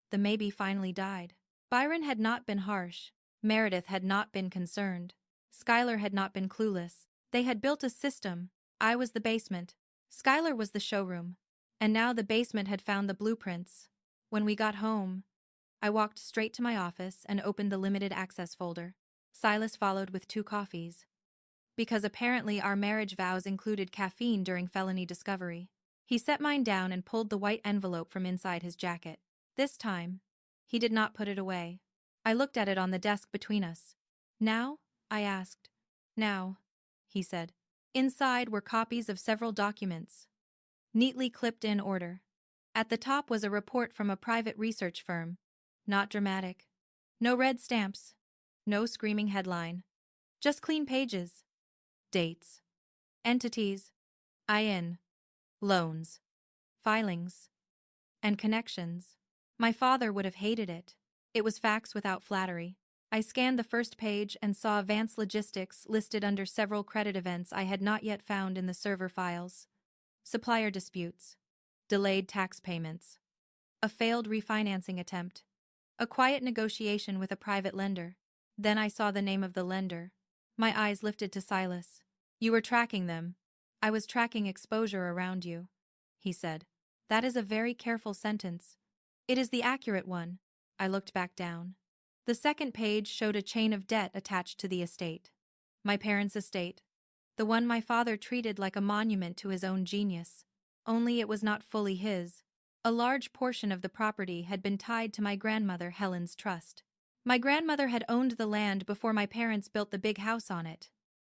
Speaker 1: the maybe finally died. Byron had not been harsh. Meredith had not been concerned. Skylar had not been clueless. They had built a system. I was the basement. Skylar was the showroom. And now the basement had found the blueprints. When we got home, I walked straight to my office and opened the limited access folder. Silas followed with 2 coffees. Because apparently our marriage vows included caffeine during felony discovery. He set mine down and pulled the white envelope from inside his jacket. This time, he did not put it away. I looked at it on the desk between us. Now? I asked. Now, he said. Inside were copies of several documents, neatly clipped in order. At the top was a report from a private research firm. Not dramatic. No red stamps. No screaming headline. Just clean pages. Dates. Entities. IN. Loans. Filings. And connections. My father would have hated it. It was facts without flattery. I scanned the first page and saw Vance Logistics listed under several credit events I had not yet found in the server files. Supplier disputes. Delayed tax payments. A failed refinancing attempt. A quiet negotiation with a private lender. Then I saw the name of the lender. My eyes lifted to Silas. You were tracking them. I was tracking exposure around you, he said. That is a very careful sentence. It is the accurate one. I looked back down. The second page showed a chain of debt attached to the estate. My parents' estate. The one my father treated like a monument to his own genius. Only it was not fully his. A large portion of the property had been tied to my grandmother Helen's trust. My grandmother had owned the land before my parents built the big house on it.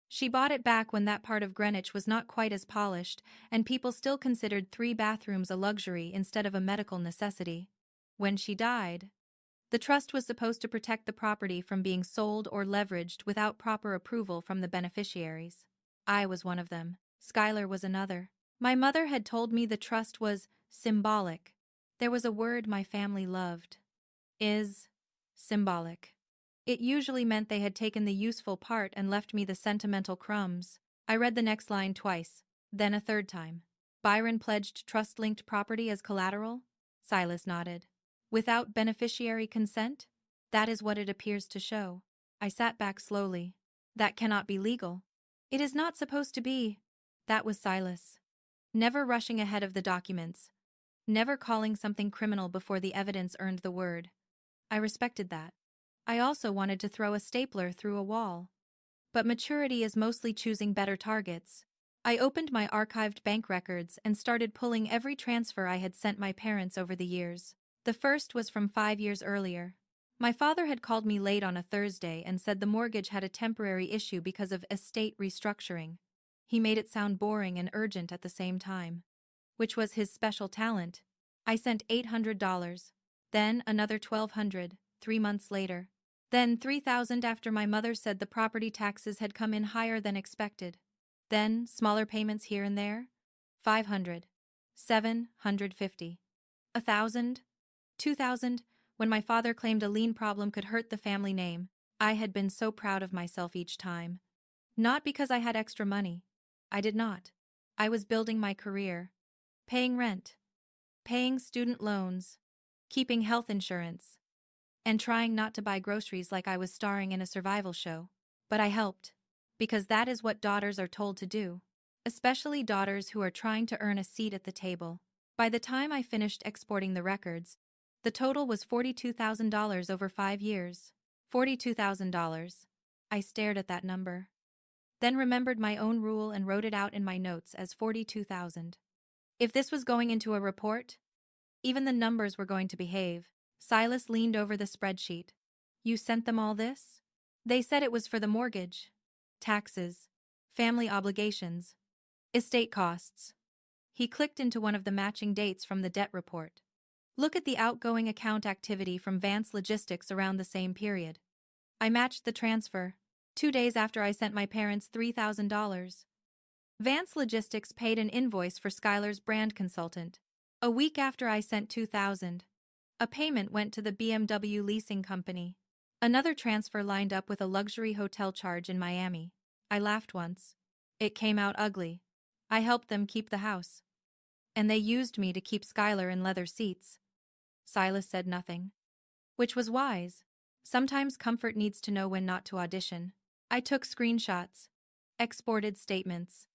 Speaker 1: She bought it back when that part of Greenwich was not quite as polished, and people still considered 3 bathrooms a luxury instead of a medical necessity. When she died, the trust was supposed to protect the property from being sold or leveraged without proper approval from the beneficiaries. I was one of them. Skylar was another. My mother had told me the trust was symbolic. There was a word my family loved. Is symbolic. It usually meant they had taken the useful part and left me the sentimental crumbs. I read the next line twice, then a third time. Byron pledged trust-linked property as collateral? Silas nodded. Without beneficiary consent? That is what it appears to show. I sat back slowly. That cannot be legal. It is not supposed to be. That was Silas. Never rushing ahead of the documents. Never calling something criminal before the evidence earned the word. I respected that. I also wanted to throw a stapler through a wall. But maturity is mostly choosing better targets. I opened my archived bank records and started pulling every transfer I had sent my parents over the years. The first was from 5 years earlier. My father had called me late on a Thursday and said the mortgage had a temporary issue because of estate restructuring. He made it sound boring and urgent at the same time. Which was his special talent. I sent $800. Then another $1,200, 3 months later. Then $3,000 after my mother said the property taxes had come in higher than expected. Then smaller payments here and there. $500, $750, $1,000, $2,000. When my father claimed a lien problem could hurt the family name, I had been so proud of myself each time. Not because I had extra money. I did not. I was building my career. Paying rent. Paying student loans. Keeping health insurance. And trying not to buy groceries like I was starring in a survival show. But I helped. Because that is what daughters are told to do. Especially daughters who are trying to earn a seat at the table. By the time I finished exporting the records, the total was $42,000 over 5 years. $42,000. I stared at that number. Then remembered my own rule and wrote it out in my notes as 42,000. If this was going into a report, even the numbers were going to behave. Silas leaned over the spreadsheet. You sent them all this? They said it was for the mortgage, taxes, family obligations, estate costs. He clicked into one of the matching dates from the debt report. Look at the outgoing account activity from Vance Logistics around the same period. I matched the transfer, 2 days after I sent my parents $3,000. Vance Logistics paid an invoice for Skylar's brand consultant. A week after I sent $2,000. A payment went to the BMW leasing company. Another transfer lined up with a luxury hotel charge in Miami. I laughed once. It came out ugly. I helped them keep the house. And they used me to keep Skylar in leather seats. Silas said nothing. Which was wise. Sometimes comfort needs to know when not to audition. I took screenshots, exported statements,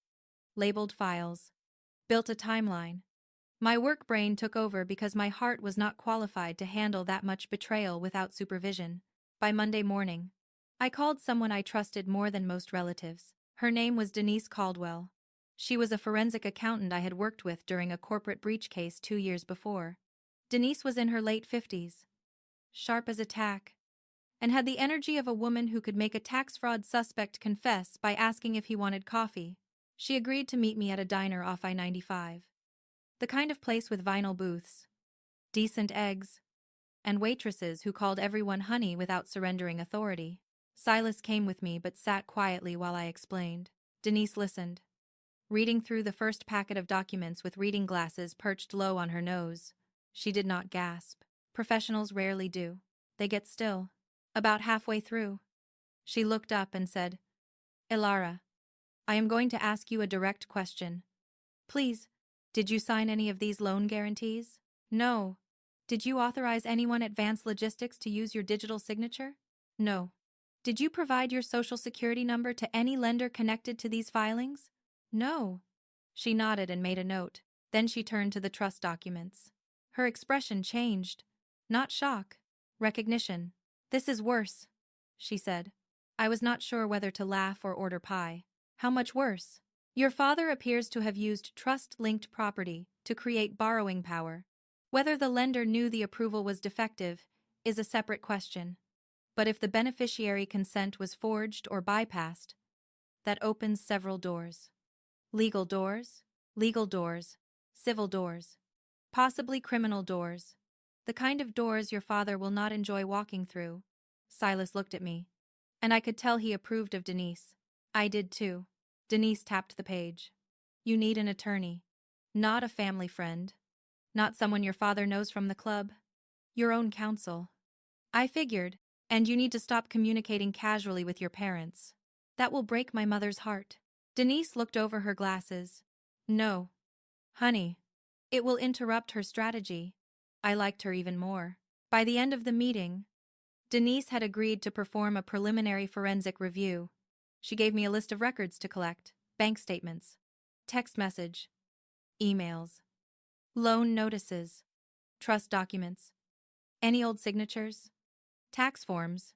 Speaker 1: labeled files, built a timeline. My work brain took over because my heart was not qualified to handle that much betrayal without supervision. By Monday morning, I called someone I trusted more than most relatives. Her name was Denise Caldwell. She was a forensic accountant I had worked with during a corporate breach case 2 years before. Denise was in her late 50s, sharp as a tack, and had the energy of a woman who could make a tax fraud suspect confess by asking if he wanted coffee. She agreed to meet me at a diner off I-95. The kind of place with vinyl booths, decent eggs, and waitresses who called everyone honey without surrendering authority. Silas came with me but sat quietly while I explained. Denise listened, reading through the first packet of documents with reading glasses perched low on her nose. She did not gasp. Professionals rarely do. They get still. About halfway through, she looked up and said, Elara, I am going to ask you a direct question. Please, did you sign any of these loan guarantees? No. Did you authorize anyone at Vance Logistics to use your digital signature? No. Did you provide your social security number to any lender connected to these filings? No. She nodded and made a note. Then she turned to the trust documents. Her expression changed. Not shock. Recognition. This is worse, she said. I was not sure whether to laugh or order pie. How much worse? Your father appears to have used trust-linked property to create borrowing power. Whether the lender knew the approval was defective is a separate question. But if the beneficiary consent was forged or bypassed, that opens several doors. Legal doors, civil doors, possibly criminal doors. The kind of doors your father will not enjoy walking through. Silas looked at me, and I could tell he approved of Denise. I did too. Denise tapped the page. You need an attorney. Not a family friend. Not someone your father knows from the club. Your own counsel. I figured, and you need to stop communicating casually with your parents. That will break my mother's heart. Denise looked over her glasses. No. Honey. It will interrupt her strategy. I liked her even more. By the end of the meeting, Denise had agreed to perform a preliminary forensic review. She gave me a list of records to collect, bank statements, text message, emails, loan notices, trust documents, any old signatures, tax forms,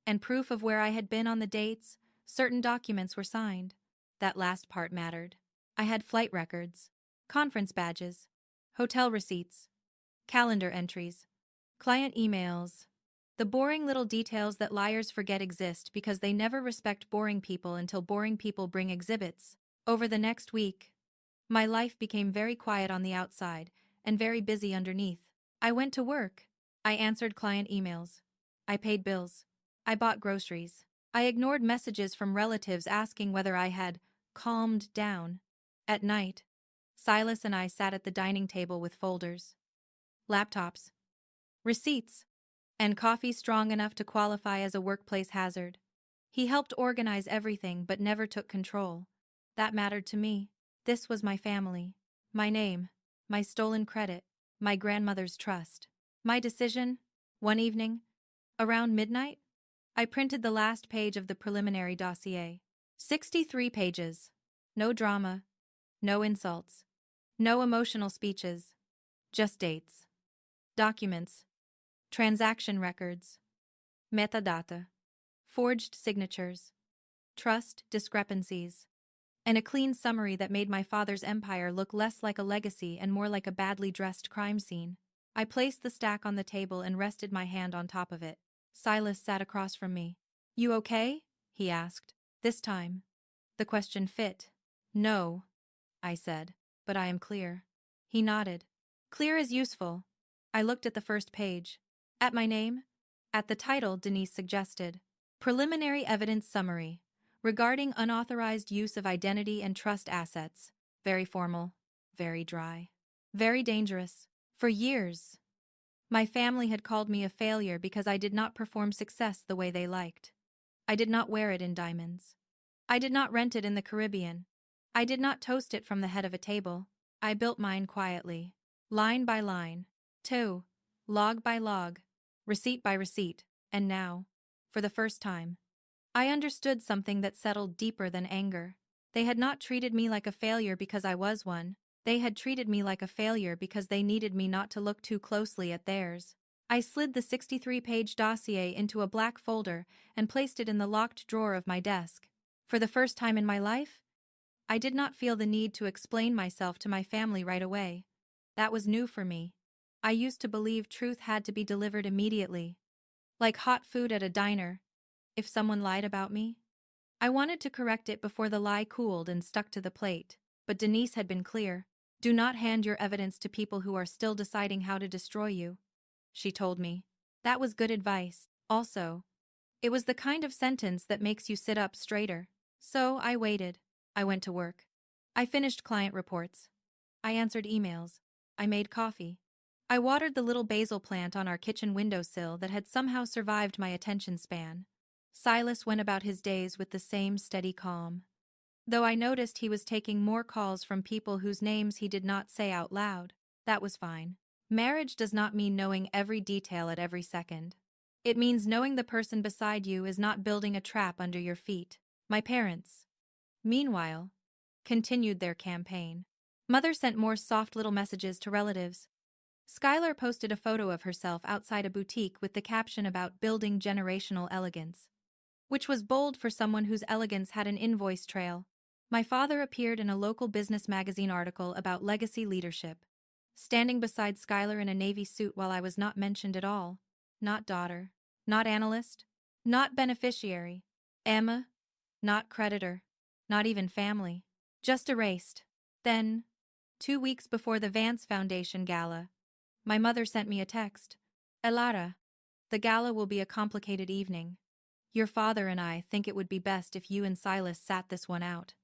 Speaker 1: and proof of where I had been on the dates certain documents were signed. That last part mattered. I had flight records, conference badges, hotel receipts, calendar entries, client emails. The boring little details that liars forget exist because they never respect boring people until boring people bring exhibits. Over the next week, my life became very quiet on the outside and very busy underneath. I went to work. I answered client emails. I paid bills. I bought groceries. I ignored messages from relatives asking whether I had calmed down. At night, Silas and I sat at the dining table with folders, laptops, receipts, and coffee strong enough to qualify as a workplace hazard. He helped organize everything but never took control. That mattered to me. This was my family. My name, my stolen credit, my grandmother's trust. My decision, one evening, around midnight, I printed the last page of the preliminary dossier. 63 pages. No drama, no insults, No emotional speeches. Just dates. Documents. Transaction records. Metadata. Forged signatures. Trust discrepancies. And a clean summary that made my father's empire look less like a legacy and more like a badly dressed crime scene. I placed the stack on the table and rested my hand on top of it. Silas sat across from me. "You okay?" he asked. This time, the question fit. "No," I said, "but I am clear." He nodded. "Clear is useful." I looked at the first page. At my name? At the title, Denise suggested. Preliminary Evidence Summary. Regarding unauthorized use of identity and trust assets. Very formal. Very dry. Very dangerous. For years, my family had called me a failure because I did not perform success the way they liked. I did not wear it in diamonds. I did not rent it in the Caribbean. I did not toast it from the head of a table. I built mine quietly. Line by line. Two. Log by log. Receipt by receipt. And now, for the first time, I understood something that settled deeper than anger. They had not treated me like a failure because I was one. They had treated me like a failure because they needed me not to look too closely at theirs. I slid the 63-page dossier into a black folder and placed it in the locked drawer of my desk. For the first time in my life, I did not feel the need to explain myself to my family right away. That was new for me. I used to believe truth had to be delivered immediately. Like hot food at a diner. If someone lied about me, I wanted to correct it before the lie cooled and stuck to the plate. But Denise had been clear. Do not hand your evidence to people who are still deciding how to destroy you. She told me. That was good advice. Also, it was the kind of sentence that makes you sit up straighter. So I waited. I went to work. I finished client reports. I answered emails. I made coffee. I watered the little basil plant on our kitchen windowsill that had somehow survived my attention span. Silas went about his days with the same steady calm. Though I noticed he was taking more calls from people whose names he did not say out loud. That was fine. Marriage does not mean knowing every detail at every second. It means knowing the person beside you is not building a trap under your feet. My parents, meanwhile, continued their campaign. Mother sent more soft little messages to relatives. Skylar posted a photo of herself outside a boutique with the caption about building generational elegance, which was bold for someone whose elegance had an invoice trail. My father appeared in a local business magazine article about legacy leadership, standing beside Skylar in a navy suit while I was not mentioned at all. Not daughter, not analyst, not beneficiary, Emma, not creditor, not even family, just erased. Then, 2 weeks before the Vance Foundation Gala, my mother sent me a text. Elara, the gala will be a complicated evening. Your father and I think it would be best if you and Silas sat this one out.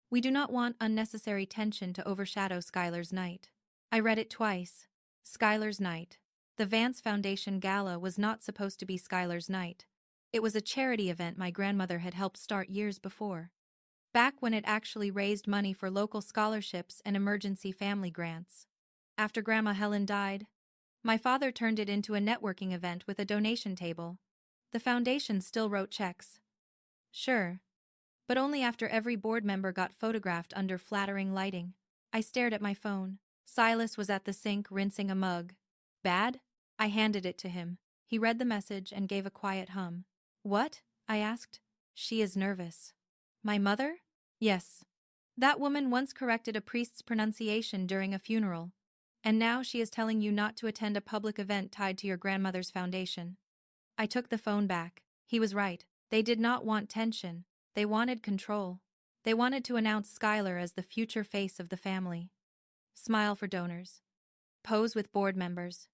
Speaker 1: We do not want unnecessary tension to overshadow Skylar's night. I read it twice. Skylar's night. The Vance Foundation Gala was not supposed to be Skylar's night. It was a charity event my grandmother had helped start years before, back when it actually raised money for local scholarships and emergency family grants. After Grandma Helen died, my father turned it into a networking event with a donation table. The foundation still wrote checks. Sure, but only after every board member got photographed under flattering lighting. I stared at my phone. Silas was at the sink rinsing a mug. Bad? I handed it to him. He read the message and gave a quiet hum. What? I asked. She is nervous. My mother? Yes. That woman once corrected a priest's pronunciation during a funeral, and now she is telling you not to attend a public event tied to your grandmother's foundation. I took the phone back. He was right. They did not want tension. They wanted control. They wanted to announce Skylar as the future face of the family. Smile for donors. Pose with board members.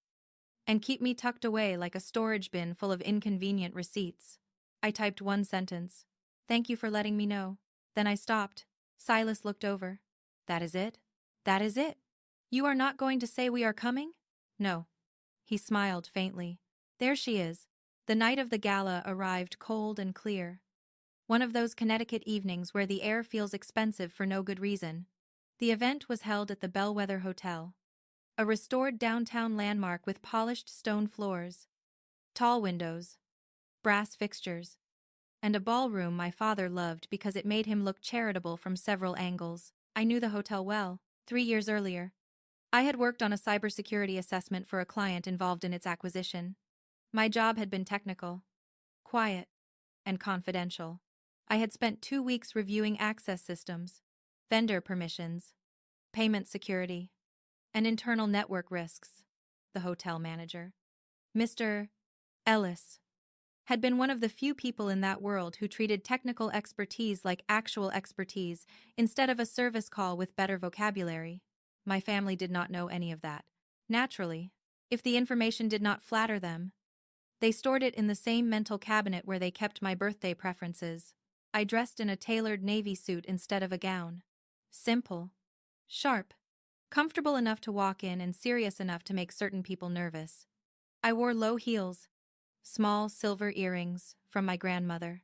Speaker 1: And keep me tucked away like a storage bin full of inconvenient receipts. I typed one sentence. Thank you for letting me know. Then I stopped. Silas looked over. That is it? That is it? You are not going to say we are coming? No. He smiled faintly. There she is. The night of the gala arrived cold and clear. One of those Connecticut evenings where the air feels expensive for no good reason. The event was held at the Bellwether Hotel, a restored downtown landmark with polished stone floors, tall windows, brass fixtures, and a ballroom my father loved because it made him look charitable from several angles. I knew the hotel well. 3 years earlier, I had worked on a cybersecurity assessment for a client involved in its acquisition. My job had been technical, quiet, and confidential. I had spent 2 weeks reviewing access systems, vendor permissions, payment security, and internal network risks. The hotel manager, Mr. Ellis, had been one of the few people in that world who treated technical expertise like actual expertise instead of a service call with better vocabulary. My family did not know any of that. Naturally, if the information did not flatter them, they stored it in the same mental cabinet where they kept my birthday preferences. I dressed in a tailored navy suit instead of a gown. Simple, sharp, comfortable enough to walk in and serious enough to make certain people nervous. I wore low heels, small silver earrings from my grandmother,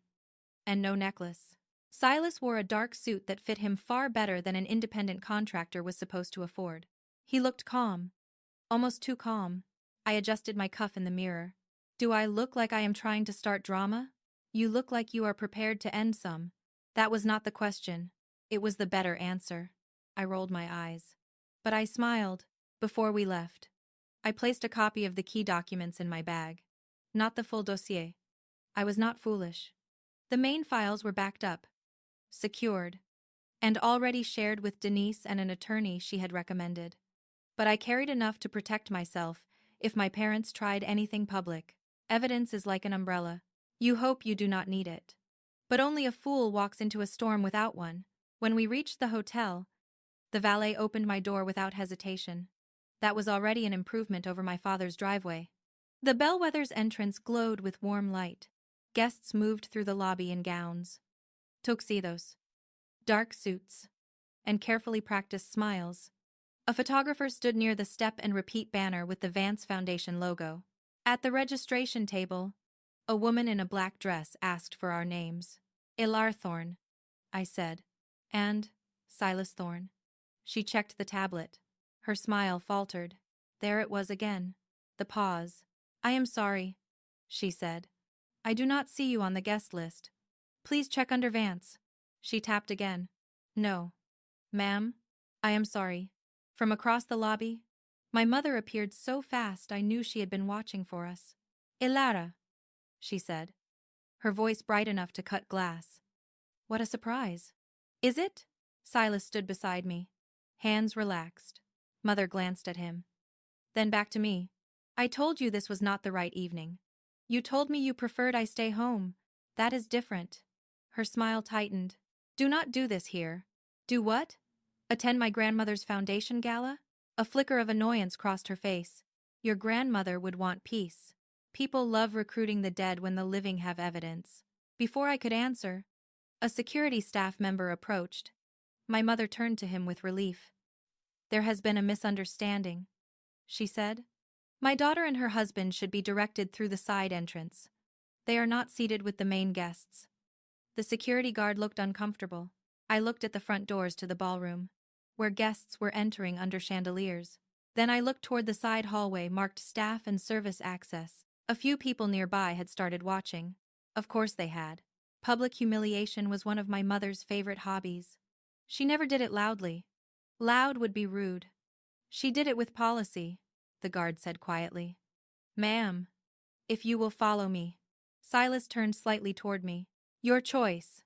Speaker 1: and no necklace. Silas wore a dark suit that fit him far better than an independent contractor was supposed to afford. He looked calm, almost too calm. I adjusted my cuff in the mirror. Do I look like I am trying to start drama? You look like you are prepared to end some. That was not the question. It was the better answer. I rolled my eyes. But I smiled. Before we left, I placed a copy of the key documents in my bag. Not the full dossier. I was not foolish. The main files were backed up, secured, and already shared with Denise and an attorney she had recommended. But I carried enough to protect myself if my parents tried anything public. Evidence is like an umbrella. You hope you do not need it. But only a fool walks into a storm without one. When we reached the hotel, the valet opened my door without hesitation. That was already an improvement over my father's driveway. The bellwether's entrance glowed with warm light. Guests moved through the lobby in gowns, tuxedos, dark suits, and carefully practiced smiles. A photographer stood near the step and repeat banner with the Vance Foundation logo. At the registration table, a woman in a black dress asked for our names. Elara Thorne, I said, and Silas Thorne. She checked the tablet. Her smile faltered. There it was again. The pause. I am sorry, she said. I do not see you on the guest list. Please check under Vance. She tapped again. No. Ma'am, I am sorry. From across the lobby, my mother appeared so fast I knew she had been watching for us. Elara, she said, her voice bright enough to cut glass. What a surprise. Is it? Silas stood beside me, hands relaxed. Mother glanced at him. Then back to me. I told you this was not the right evening. You told me you preferred I stay home. That is different. Her smile tightened. Do not do this here. Do what? Attend my grandmother's foundation gala? A flicker of annoyance crossed her face. Your grandmother would want peace. People love recruiting the dead when the living have evidence. Before I could answer, a security staff member approached. My mother turned to him with relief. There has been a misunderstanding, she said. My daughter and her husband should be directed through the side entrance. They are not seated with the main guests. The security guard looked uncomfortable. I looked at the front doors to the ballroom, where guests were entering under chandeliers. Then I looked toward the side hallway marked staff and service access. A few people nearby had started watching. Of course they had. Public humiliation was one of my mother's favorite hobbies. She never did it loudly. Loud would be rude. She did it with policy, the guard said quietly. Ma'am, if you will follow me. Silas turned slightly toward me. Your choice.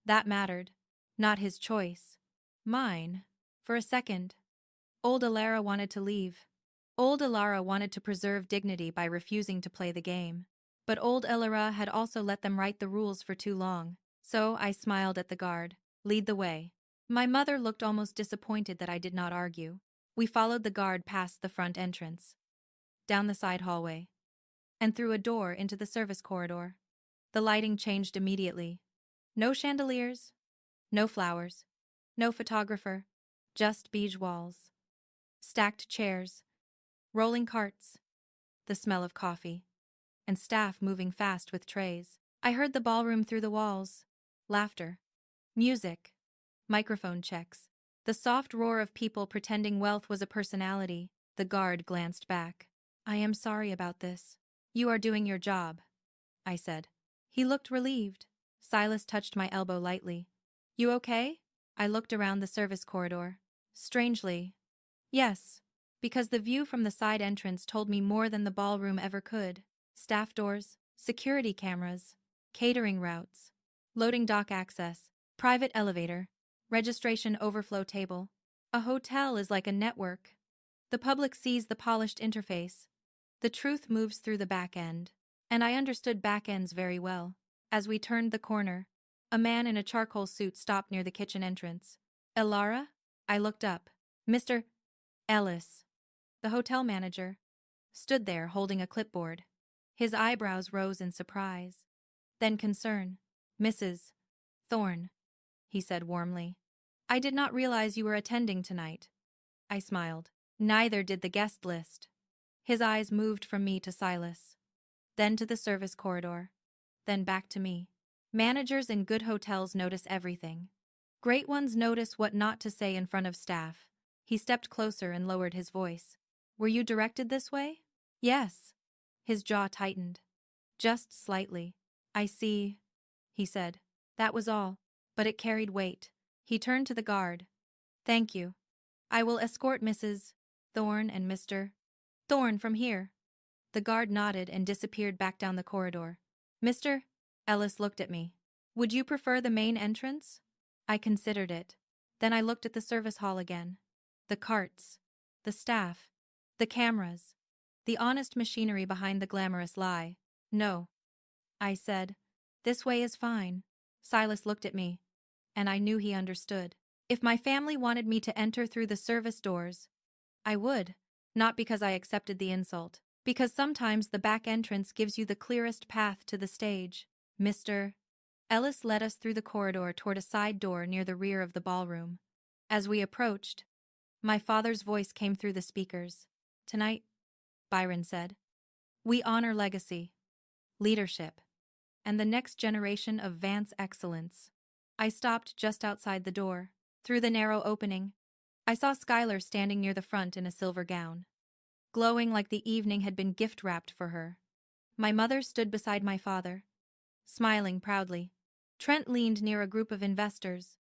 Speaker 1: That mattered. Not his choice. Mine. For a second. Old Elara wanted to leave. Old Elara wanted to preserve dignity by refusing to play the game. But old Elara had also let them write the rules for too long. So I smiled at the guard. Lead the way. My mother looked almost disappointed that I did not argue. We followed the guard past the front entrance, down the side hallway, and through a door into the service corridor. The lighting changed immediately. No chandeliers, no flowers, no photographer, just beige walls, stacked chairs, rolling carts, the smell of coffee, and staff moving fast with trays. I heard the ballroom through the walls. Laughter, music, microphone checks. The soft roar of people pretending wealth was a personality. The guard glanced back. I am sorry about this. You are doing your job, I said. He looked relieved. Silas touched my elbow lightly. You okay? I looked around the service corridor. Strangely, yes, because the view from the side entrance told me more than the ballroom ever could. Staff doors, security cameras, catering routes, loading dock access, private elevator, registration overflow table. A hotel is like a network. The public sees the polished interface. The truth moves through the back end. And I understood back ends very well. As we turned the corner, a man in a charcoal suit stopped near the kitchen entrance. Elara? I looked up. Mr. Ellis, the hotel manager, stood there holding a clipboard. His eyebrows rose in surprise, then concern. Mrs. Thorne, he said warmly. I did not realize you were attending tonight. I smiled. Neither did the guest list. His eyes moved from me to Silas, then to the service corridor, then back to me. Managers in good hotels notice everything. Great ones notice what not to say in front of staff. He stepped closer and lowered his voice. Were you directed this way? Yes. His jaw tightened. Just slightly. I see, he said. That was all, but it carried weight. He turned to the guard. Thank you. I will escort Mrs. Thorne and Mr. Thorne from here. The guard nodded and disappeared back down the corridor. Mr. Ellis looked at me. Would you prefer the main entrance? I considered it. Then I looked at the service hall again. The carts, the staff, the cameras, the honest machinery behind the glamorous lie. No, I said. This way is fine. Silas looked at me, and I knew he understood. If my family wanted me to enter through the service doors, I would, not because I accepted the insult, because sometimes the back entrance gives you the clearest path to the stage. Mr. Ellis led us through the corridor toward a side door near the rear of the ballroom. As we approached, my father's voice came through the speakers. Tonight, Byron said, we honor legacy, leadership, and the next generation of Vance excellence. I stopped just outside the door. Through the narrow opening, I saw Skylar standing near the front in a silver gown, glowing like the evening had been gift-wrapped for her. My mother stood beside my father, smiling proudly. Trent leaned near a group of investors,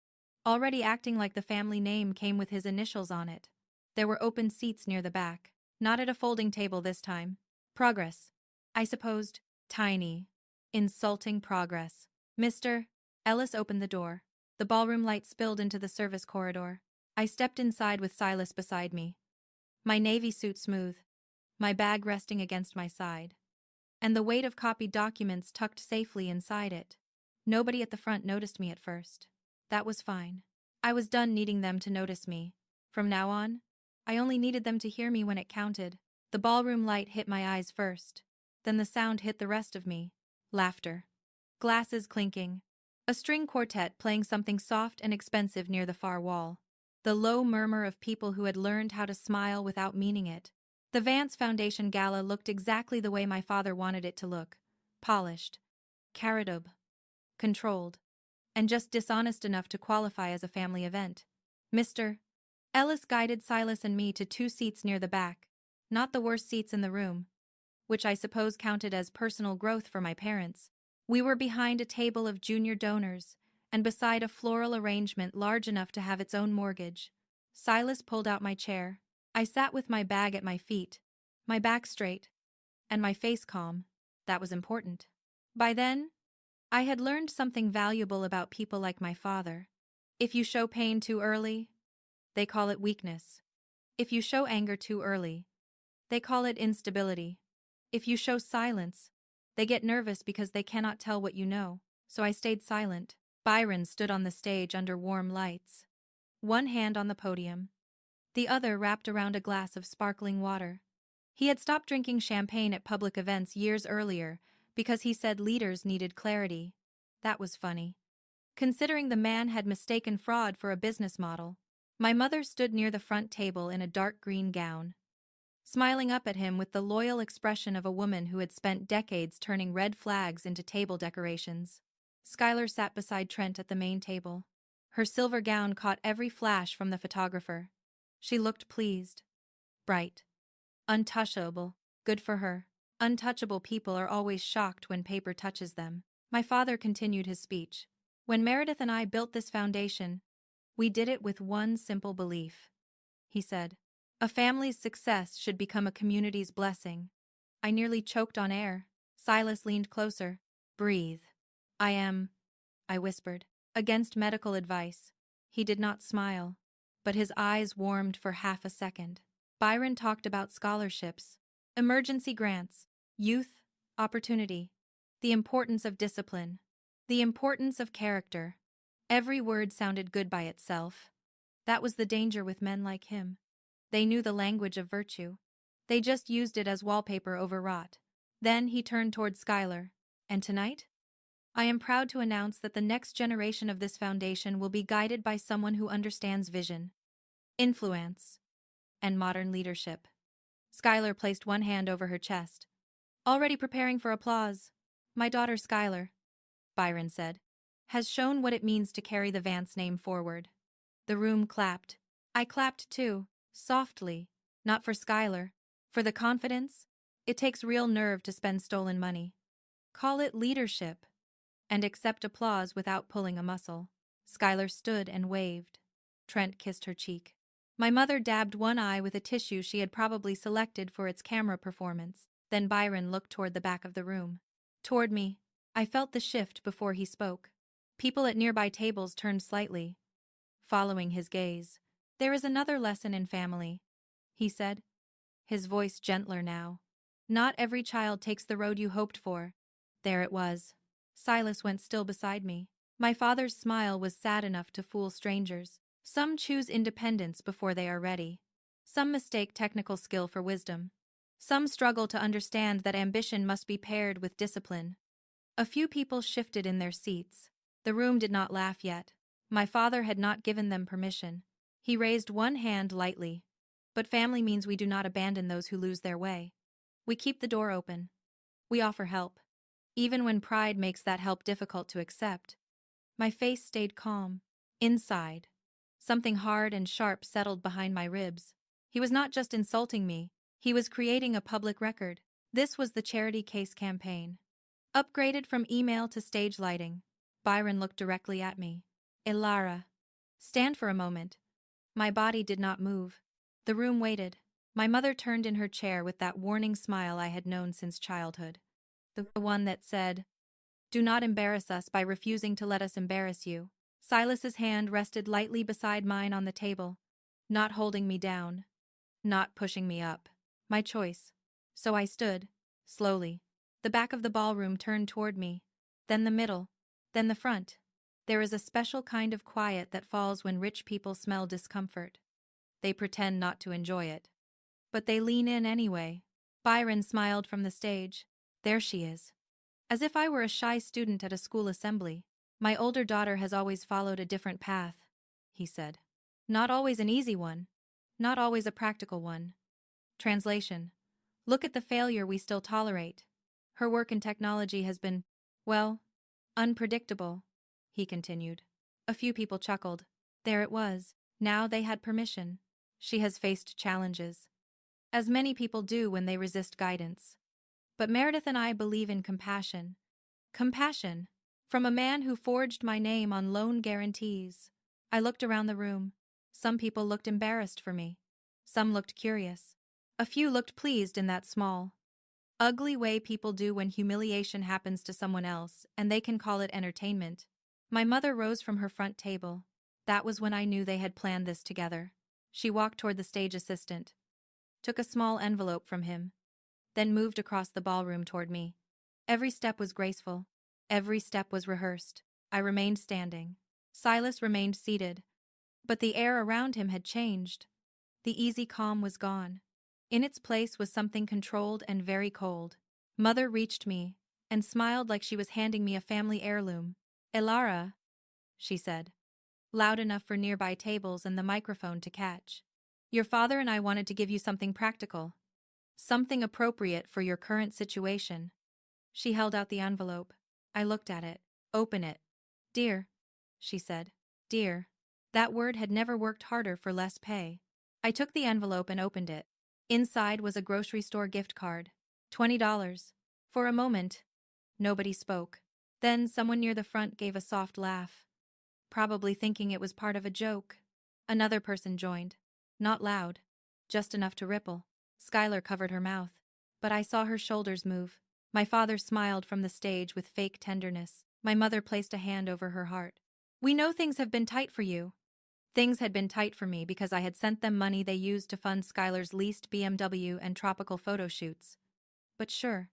Speaker 1: already acting like the family name came with his initials on it. There were open seats near the back, not at a folding table this time. Progress. I supposed. Tiny. Insulting progress. Mr. Ellis opened the door. The ballroom light spilled into the service corridor. I stepped inside with Silas beside me, my navy suit smooth, my bag resting against my side, and the weight of copied documents tucked safely inside it. Nobody at the front noticed me at first. That was fine. I was done needing them to notice me. From now on, I only needed them to hear me when it counted. The ballroom light hit my eyes first. Then the sound hit the rest of me. Laughter. Glasses clinking. A string quartet playing something soft and expensive near the far wall. The low murmur of people who had learned how to smile without meaning it. The Vance Foundation Gala looked exactly the way my father wanted it to look. Polished. Carotab. Controlled. And just dishonest enough to qualify as a family event. Mr. Ellis guided Silas and me to 2 seats near the back, not the worst seats in the room, which I suppose counted as personal growth for my parents. We were behind a table of junior donors, and beside a floral arrangement large enough to have its own mortgage. Silas pulled out my chair. I sat with my bag at my feet, my back straight, and my face calm. That was important. By then, I had learned something valuable about people like my father. If you show pain too early, they call it weakness. If you show anger too early, they call it instability. If you show silence, they get nervous because they cannot tell what you know. So I stayed silent. Byron stood on the stage under warm lights, one hand on the podium, the other wrapped around a glass of sparkling water. He had stopped drinking champagne at public events years earlier because he said leaders needed clarity. That was funny, considering the man had mistaken fraud for a business model. My mother stood near the front table in a dark green gown, smiling up at him with the loyal expression of a woman who had spent decades turning red flags into table decorations. Skylar sat beside Trent at the main table. Her silver gown caught every flash from the photographer. She looked pleased, bright, untouchable. Good for her. Untouchable people are always shocked when paper touches them. My father continued his speech. When Meredith and I built this foundation, we did it with one simple belief. he said. A family's success should become a community's blessing. I nearly choked on air. Silas leaned closer. Breathe. I whispered, against medical advice. He did not smile, but his eyes warmed for half a second. Byron talked about scholarships, emergency grants, youth, opportunity, the importance of discipline, the importance of character. Every word sounded good by itself. That was the danger with men like him. They knew the language of virtue. They just used it as wallpaper overwrought. Then he turned toward Schuyler. And tonight? I am proud to announce that the next generation of this foundation will be guided by someone who understands vision, influence, and modern leadership. Schuyler placed one hand over her chest. Already preparing for applause. My daughter Schuyler, Byron said, has shown what it means to carry the Vance name forward. The room clapped. I clapped too, softly, not for Schuyler, for the confidence. It takes real nerve to spend stolen money. Call it leadership. And accept applause without pulling a muscle. Schuyler stood and waved. Trent kissed her cheek. My mother dabbed one eye with a tissue she had probably selected for its camera performance. Then Byron looked toward the back of the room. Toward me. I felt the shift before he spoke. People at nearby tables turned slightly, following his gaze. There is another lesson in family, he said, his voice gentler now. Not every child takes the road you hoped for. There it was. Silas went still beside me. My father's smile was sad enough to fool strangers. Some choose independence before they are ready. Some mistake technical skill for wisdom. Some struggle to understand that ambition must be paired with discipline. A few people shifted in their seats. The room did not laugh yet. My father had not given them permission. He raised one hand lightly. But family means we do not abandon those who lose their way. We keep the door open. We offer help. Even when pride makes that help difficult to accept. My face stayed calm. Inside, something hard and sharp settled behind my ribs. He was not just insulting me, he was creating a public record. This was the charity case campaign. Upgraded from email to stage lighting. Byron looked directly at me. Elara. Stand for a moment. My body did not move. The room waited. My mother turned in her chair with that warning smile I had known since childhood. The one that said, "Do not embarrass us by refusing to let us embarrass you." Silas's hand rested lightly beside mine on the table, not holding me down, not pushing me up. My choice. So I stood, slowly. The back of the ballroom turned toward me, then the middle, then the front. There is a special kind of quiet that falls when rich people smell discomfort. They pretend not to enjoy it. But they lean in anyway. Byron smiled from the stage. There she is. As if I were a shy student at a school assembly. My older daughter has always followed a different path, he said. Not always an easy one. Not always a practical one. Translation. Look at the failure we still tolerate. Her work in technology has been, well, unpredictable, he continued. A few people chuckled. There it was. Now they had permission. She has faced challenges. As many people do when they resist guidance. But Meredith and I believe in compassion. Compassion. From a man who forged my name on loan guarantees. I looked around the room. Some people looked embarrassed for me. Some looked curious. A few looked pleased in that small, ugly way people do when humiliation happens to someone else, and they can call it entertainment. My mother rose from her front table. That was when I knew they had planned this together. She walked toward the stage assistant, took a small envelope from him, then moved across the ballroom toward me. Every step was graceful. Every step was rehearsed. I remained standing. Silas remained seated. But the air around him had changed. The easy calm was gone. In its place was something controlled and very cold. Mother reached me and smiled like she was handing me a family heirloom. Elara, she said, loud enough for nearby tables and the microphone to catch. Your father and I wanted to give you something practical. Something appropriate for your current situation. She held out the envelope. I looked at it. Open it. Dear, she said. Dear. That word had never worked harder for less pay. I took the envelope and opened it. Inside was a grocery store gift card. $20. For a moment, nobody spoke. Then someone near the front gave a soft laugh. Probably thinking it was part of a joke. Another person joined. Not loud. Just enough to ripple. Skylar covered her mouth. But I saw her shoulders move. My father smiled from the stage with fake tenderness. My mother placed a hand over her heart. We know things have been tight for you. Things had been tight for me because I had sent them money they used to fund Skylar's leased BMW and tropical photo shoots. But sure.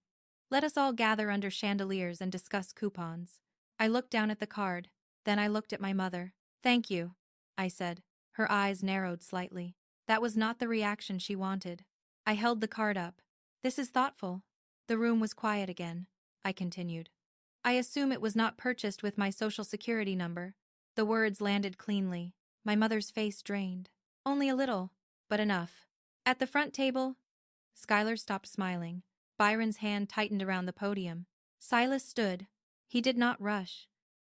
Speaker 1: Let us all gather under chandeliers and discuss coupons. I looked down at the card. Then I looked at my mother. Thank you, I said. Her eyes narrowed slightly. That was not the reaction she wanted. I held the card up. This is thoughtful. The room was quiet again. I continued. I assume it was not purchased with my social security number. The words landed cleanly. My mother's face drained. Only a little, but enough. At the front table, Skylar stopped smiling. Byron's hand tightened around the podium. Silas stood. He did not rush.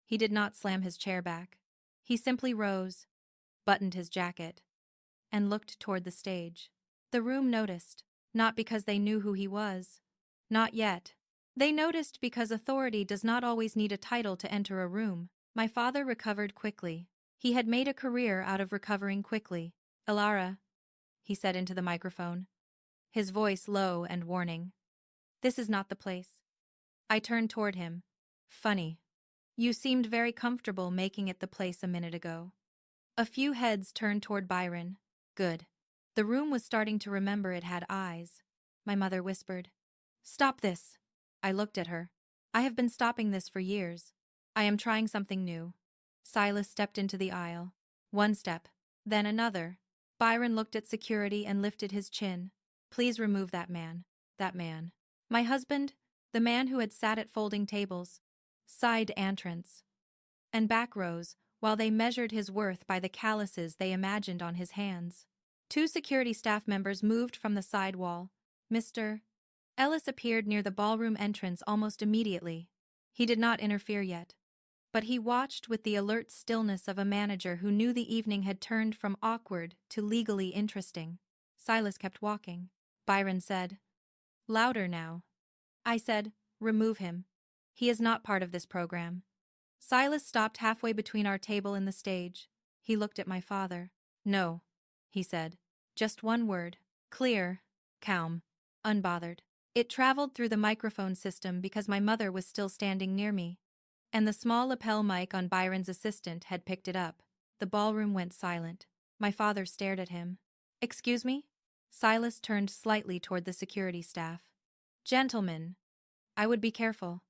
Speaker 1: He did not slam his chair back. He simply rose, buttoned his jacket, and looked toward the stage. The room noticed, not because they knew who he was. Not yet. They noticed because authority does not always need a title to enter a room. My father recovered quickly. He had made a career out of recovering quickly. Elara, he said into the microphone, his voice low and warning. This is not the place. I turned toward him. Funny. You seemed very comfortable making it the place a minute ago. A few heads turned toward Byron. Good. The room was starting to remember it had eyes. My mother whispered. Stop this. I looked at her. I have been stopping this for years. I am trying something new. Silas stepped into the aisle. One step, then another. Byron looked at security and lifted his chin. Please remove that man. That man. My husband, the man who had sat at folding tables, side entrance, and back rows, while they measured his worth by the calluses they imagined on his hands. Two security staff members moved from the side wall. Mr. Ellis appeared near the ballroom entrance almost immediately. He did not interfere yet. But he watched with the alert stillness of a manager who knew the evening had turned from awkward to legally interesting. Silas kept walking. Byron said, louder now. I said, remove him. He is not part of this program. Silas stopped halfway between our table and the stage. He looked at my father. No, he said. Just one word. Clear, calm, unbothered. It traveled through the microphone system because my mother was still standing near me, and the small lapel mic on Byron's assistant had picked it up. The ballroom went silent. My father stared at him. Excuse me? Silas turned slightly toward the security staff. Gentlemen, I would be careful.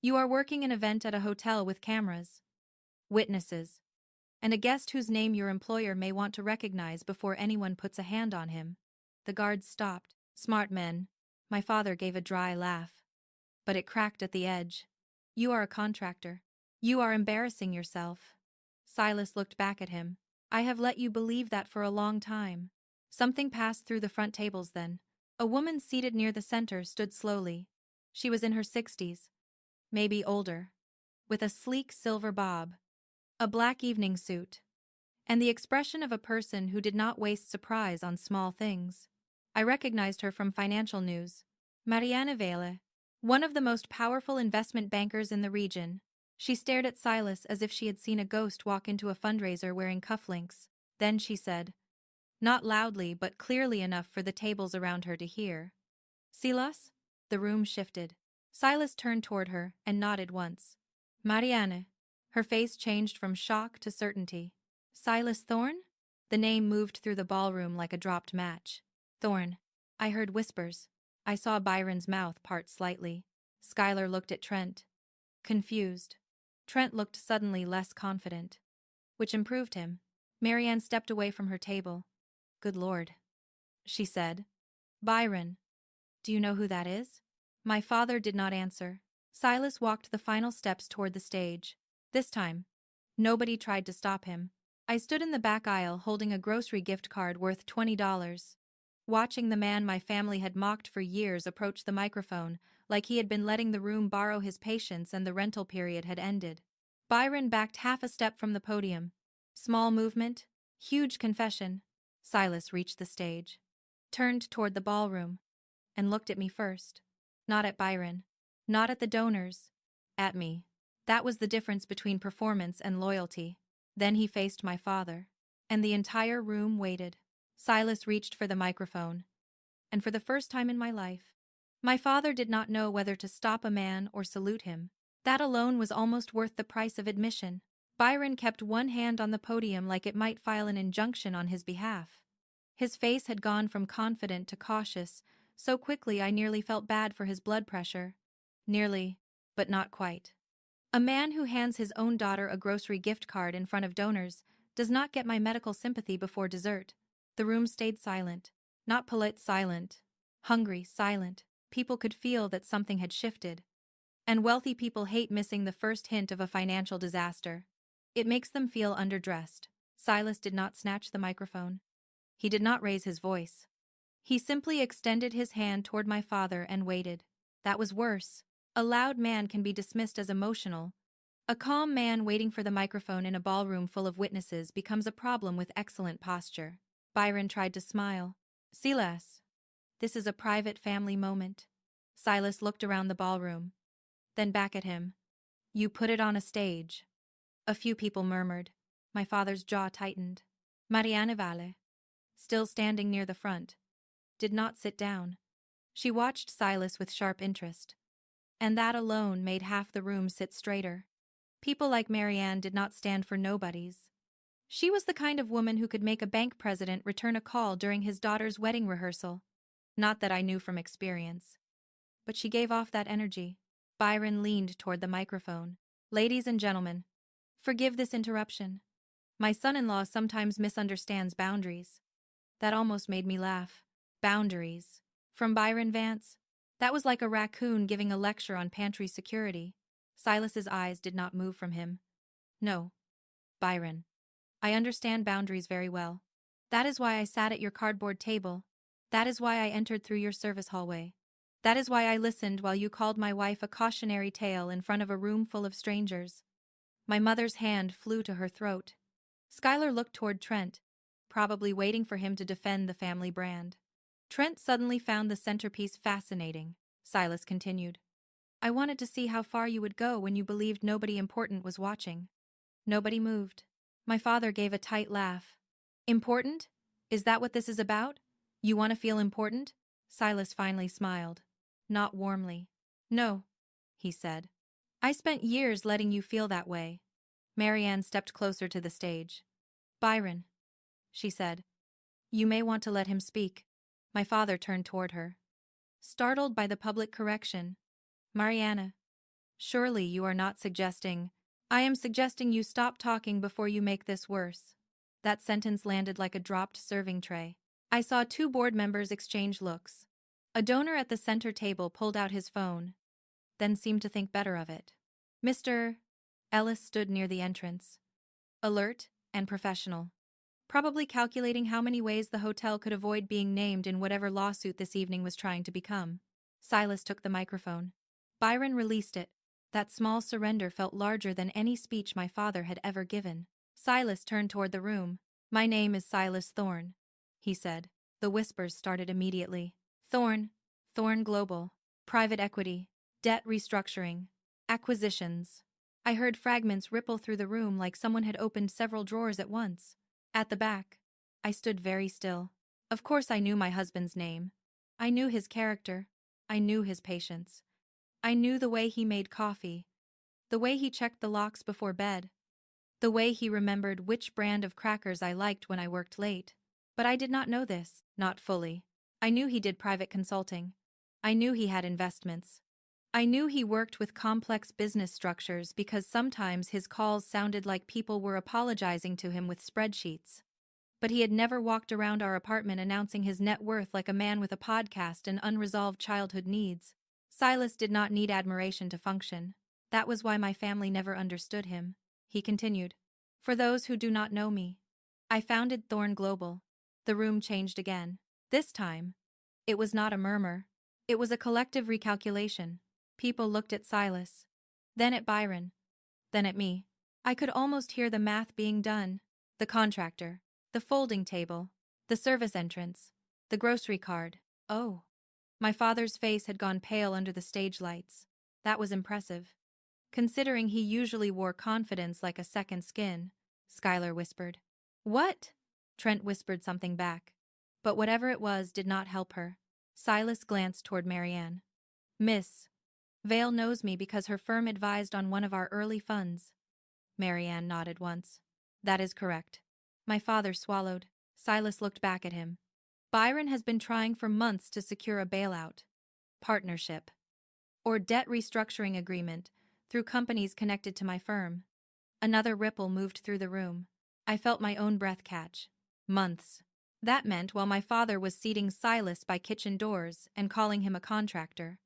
Speaker 1: You are working an event at a hotel with cameras, witnesses, and a guest whose name your employer may want to recognize before anyone puts a hand on him. The guards stopped. Smart men. My father gave a dry laugh. But it cracked at the edge. You are a contractor. You are embarrassing yourself. Silas looked back at him. I have let you believe that for a long time. Something passed through the front tables then. A woman seated near the center stood slowly. She was in her 60s, maybe older, with a sleek silver bob, a black evening suit, and the expression of a person who did not waste surprise on small things. I recognized her from financial news. Marianne Vale, one of the most powerful investment bankers in the region. She stared at Silas as if she had seen a ghost walk into a fundraiser wearing cufflinks. Then she said, not loudly but clearly enough for the tables around her to hear, Silas? The room shifted. Silas turned toward her and nodded once. Marianne. Her face changed from shock to certainty. Silas Thorne? The name moved through the ballroom like a dropped match. Thorne. I heard whispers. I saw Byron's mouth part slightly. Skylar looked at Trent, confused. Trent looked suddenly less confident, which improved him. Marianne stepped away from her table. Good Lord, she said. Byron. Do you know who that is? My father did not answer. Silas walked the final steps toward the stage. This time, nobody tried to stop him. I stood in the back aisle holding a grocery gift card worth $20, watching the man my family had mocked for years approach the microphone like he had been letting the room borrow his patience and the rental period had ended. Byron backed half a step from the podium. Small movement, huge confession. Silas reached the stage, turned toward the ballroom, and looked at me first. Not at Byron, not at the donors, at me. That was the difference between performance and loyalty. Then he faced my father, and the entire room waited. Silas reached for the microphone, and for the first time in my life, my father did not know whether to stop a man or salute him. That alone was almost worth the price of admission. Byron kept one hand on the podium like it might file an injunction on his behalf. His face had gone from confident to cautious, so quickly I nearly felt bad for his blood pressure. Nearly, but not quite. A man who hands his own daughter a grocery gift card in front of donors does not get my medical sympathy before dessert. The room stayed silent. Not polite silent. Hungry silent. People could feel that something had shifted. And wealthy people hate missing the first hint of a financial disaster. It makes them feel underdressed. Silas did not snatch the microphone. He did not raise his voice. He simply extended his hand toward my father and waited. That was worse. A loud man can be dismissed as emotional. A calm man waiting for the microphone in a ballroom full of witnesses becomes a problem with excellent posture. Byron tried to smile. Silas, this is a private family moment. Silas looked around the ballroom, then back at him. You put it on a stage. A few people murmured. My father's jaw tightened. Mariana Valle, still standing near the front, did not sit down. She watched Silas with sharp interest. And that alone made half the room sit straighter. People like Marianne did not stand for nobodies. She was the kind of woman who could make a bank president return a call during his daughter's wedding rehearsal. Not that I knew from experience. But she gave off that energy. Byron leaned toward the microphone. Ladies and gentlemen, forgive this interruption. My son-in-law sometimes misunderstands boundaries. That almost made me laugh. Boundaries. From Byron Vance. That was like a raccoon giving a lecture on pantry security. Silas's eyes did not move from him. No, Byron. I understand boundaries very well. That is why I sat at your cardboard table. That is why I entered through your service hallway. That is why I listened while you called my wife a cautionary tale in front of a room full of strangers. My mother's hand flew to her throat. Skylar looked toward Trent, probably waiting for him to defend the family brand. Trent suddenly found the centerpiece fascinating. Silas continued. I wanted to see how far you would go when you believed nobody important was watching. Nobody moved. My father gave a tight laugh. Important? Is that what this is about? You want to feel important? Silas finally smiled. Not warmly. No, he said. I spent years letting you feel that way. Marianne stepped closer to the stage. Byron, she said. You may want to let him speak. My father turned toward her. Startled by the public correction. Mariana, surely you are not suggesting... I am suggesting you stop talking before you make this worse. That sentence landed like a dropped serving tray. I saw two board members exchange looks. A donor at the center table pulled out his phone, then seemed to think better of it. Mr. Ellis stood near the entrance, alert and professional, probably calculating how many ways the hotel could avoid being named in whatever lawsuit this evening was trying to become. Silas took the microphone. Byron released it. That small surrender felt larger than any speech my father had ever given. Silas turned toward the room. My name is Silas Thorne, he said. The whispers started immediately. Thorne Global, private equity, debt restructuring, acquisitions. I heard fragments ripple through the room like someone had opened several drawers at once. At the back, I stood very still. Of course I knew my husband's name. I knew his character. I knew his patience. I knew the way he made coffee, the way he checked the locks before bed, the way he remembered which brand of crackers I liked when I worked late. But I did not know this, not fully. I knew he did private consulting. I knew he had investments. I knew he worked with complex business structures because sometimes his calls sounded like people were apologizing to him with spreadsheets. But he had never walked around our apartment announcing his net worth like a man with a podcast and unresolved childhood needs. Silas did not need admiration to function. That was why my family never understood him. He continued. For those who do not know me, I founded Thorne Global. The room changed again. This time, it was not a murmur. It was a collective recalculation. People looked at Silas, then at Byron, then at me. I could almost hear the math being done. The contractor, the folding table, the service entrance, the grocery card. Oh. My father's face had gone pale under the stage lights. That was impressive. Considering he usually wore confidence like a second skin, Skylar whispered. What? Trent whispered something back. But whatever it was did not help her. Silas glanced toward Marianne. Miss Vale knows me because her firm advised on one of our early funds. Marianne nodded once. That is correct. My father swallowed. Silas looked back at him. Byron has been trying for months to secure a bailout, partnership, or debt restructuring agreement through companies connected to my firm. Another ripple moved through the room. I felt my own breath catch. Months. That meant while my father was seating Silas by kitchen doors and calling him a contractor.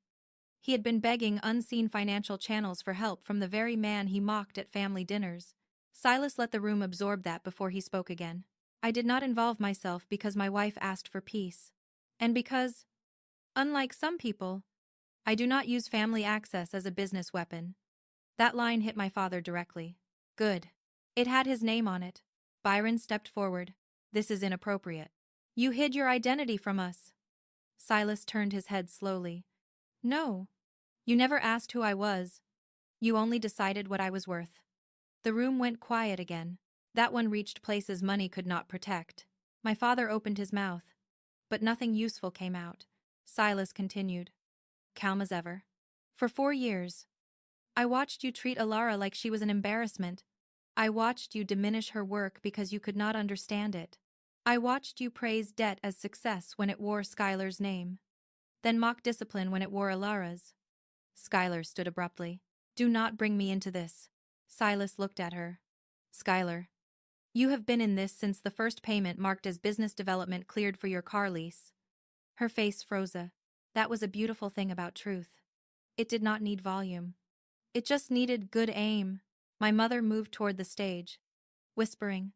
Speaker 1: He had been begging unseen financial channels for help from the very man he mocked at family dinners. Silas let the room absorb that before he spoke again. I did not involve myself because my wife asked for peace. And because, unlike some people, I do not use family access as a business weapon. That line hit my father directly. Good. It had his name on it. Byron stepped forward. This is inappropriate. You hid your identity from us. Silas turned his head slowly. No. You never asked who I was. You only decided what I was worth. The room went quiet again. That one reached places money could not protect. My father opened his mouth, but nothing useful came out. Silas continued, calm as ever. For 4 years, I watched you treat Elara like she was an embarrassment. I watched you diminish her work because you could not understand it. I watched you praise debt as success when it wore Skylar's name, then mock discipline when it wore Elara's. Skylar stood abruptly. Do not bring me into this. Silas looked at her. Skylar, you have been in this since the first payment marked as business development cleared for your car lease. Her face froze. That was a beautiful thing about truth. It did not need volume. It just needed good aim. My mother moved toward the stage, whispering,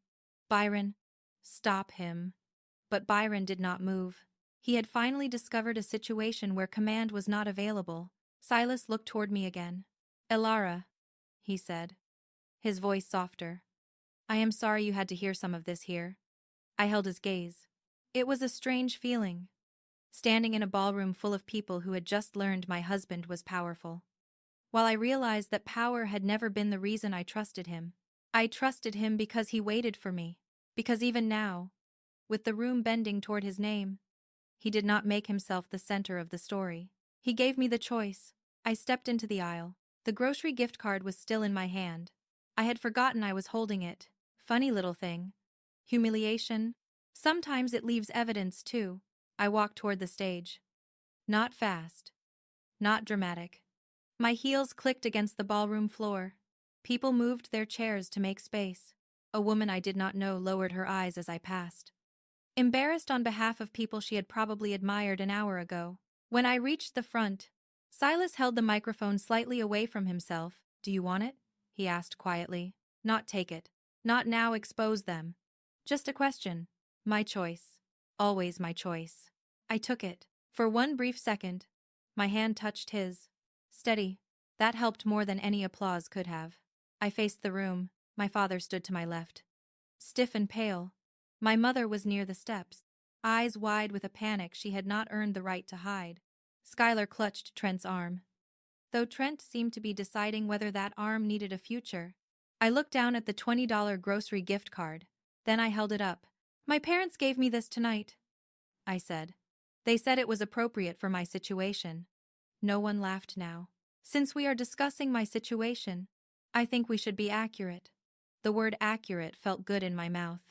Speaker 1: Byron, stop him. But Byron did not move. He had finally discovered a situation where command was not available. Silas looked toward me again. Elara, he said, his voice softer. I am sorry you had to hear some of this here. I held his gaze. It was a strange feeling, standing in a ballroom full of people who had just learned my husband was powerful. While I realized that power had never been the reason I trusted him, I trusted him because he waited for me, because even now, with the room bending toward his name, he did not make himself the center of the story. He gave me the choice. I stepped into the aisle. The grocery gift card was still in my hand. I had forgotten I was holding it. Funny little thing. Humiliation. Sometimes it leaves evidence, too. I walked toward the stage. Not fast. Not dramatic. My heels clicked against the ballroom floor. People moved their chairs to make space. A woman I did not know lowered her eyes as I passed. Embarrassed on behalf of people she had probably admired an hour ago. When I reached the front, Silas held the microphone slightly away from himself. Do you want it? He asked quietly. Not take it. Not now expose them. Just a question. My choice. Always my choice. I took it. For one brief second, my hand touched his. Steady. That helped more than any applause could have. I faced the room. My father stood to my left. Stiff and pale. My mother was near the steps, eyes wide with a panic she had not earned the right to hide. Skylar clutched Trent's arm. Though Trent seemed to be deciding whether that arm needed a future, I looked down at the $20 grocery gift card. Then I held it up. My parents gave me this tonight, I said. They said it was appropriate for my situation. No one laughed now. Since we are discussing my situation, I think we should be accurate. The word accurate felt good in my mouth.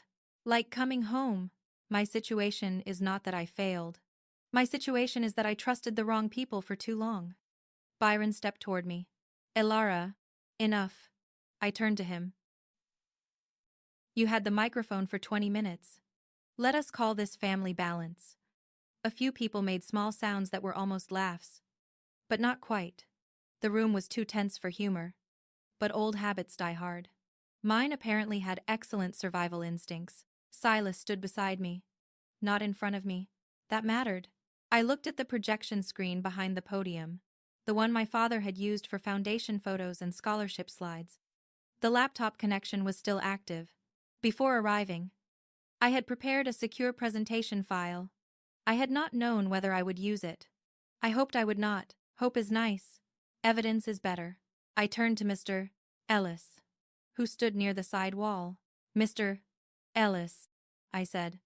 Speaker 1: Like coming home. My situation is not that I failed. My situation is that I trusted the wrong people for too long. Byron stepped toward me. Elara, enough. I turned to him. You had the microphone for 20 minutes. Let us call this family balance. A few people made small sounds that were almost laughs. But not quite. The room was too tense for humor. But old habits die hard. Mine apparently had excellent survival instincts. Silas stood beside me. Not in front of me. That mattered. I looked at the projection screen behind the podium, the one my father had used for foundation photos and scholarship slides. The laptop connection was still active. Before arriving, I had prepared a secure presentation file. I had not known whether I would use it. I hoped I would not. Hope is nice. Evidence is better. I turned to Mr. Ellis, who stood near the side wall. Mr. Ellis, I said.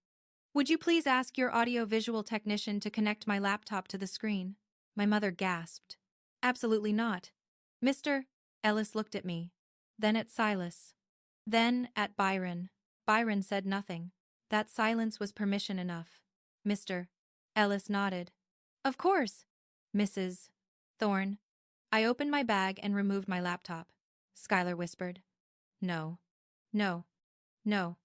Speaker 1: Would you please ask your audio-visual technician to connect my laptop to the screen? My mother gasped. Absolutely not. Mr. Ellis looked at me, then at Silas, then at Byron. Byron said nothing. That silence was permission enough. Mr. Ellis nodded. Of course, Mrs. Thorne. I opened my bag and removed my laptop. Schuyler whispered. No. No. No.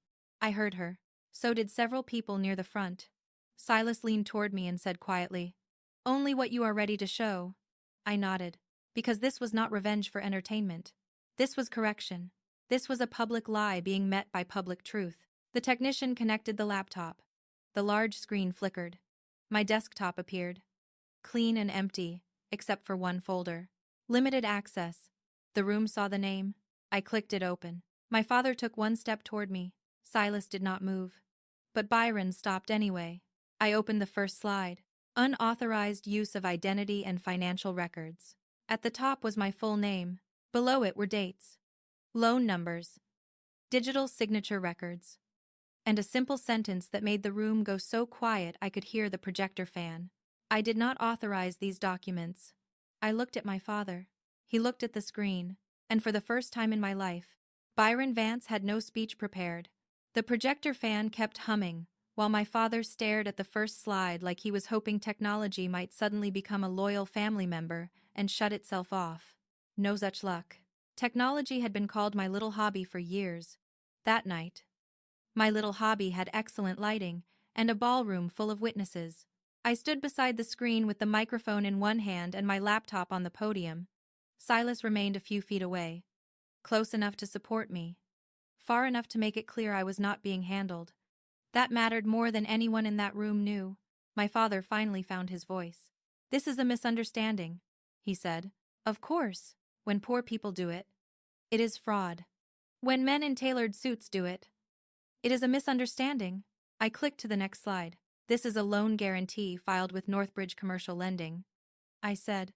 Speaker 1: I heard her. So did several people near the front. Silas leaned toward me and said quietly, Only what you are ready to show. I nodded, because this was not revenge for entertainment. This was correction. This was a public lie being met by public truth. The technician connected the laptop. The large screen flickered. My desktop appeared. Clean and empty, except for one folder. Limited access. The room saw the name. I clicked it open. My father took one step toward me. Silas did not move. But Byron stopped anyway. I opened the first slide. Unauthorized use of identity and financial records. At the top was my full name. Below it were dates, loan numbers, digital signature records, and a simple sentence that made the room go so quiet I could hear the projector fan. I did not authorize these documents. I looked at my father. He looked at the screen, and for the first time in my life, Byron Vance had no speech prepared. The projector fan kept humming, while my father stared at the first slide like he was hoping technology might suddenly become a loyal family member and shut itself off. No such luck. Technology had been called my little hobby for years. That night, my little hobby had excellent lighting and a ballroom full of witnesses. I stood beside the screen with the microphone in one hand and my laptop on the podium. Silas remained a few feet away, close enough to support me, far enough to make it clear I was not being handled. That mattered more than anyone in that room knew. My father finally found his voice. This is a misunderstanding, he said. Of course, when poor people do it, it is fraud. When men in tailored suits do it, it is a misunderstanding. I clicked to the next slide. This is a loan guarantee filed with Northbridge Commercial Lending, I said.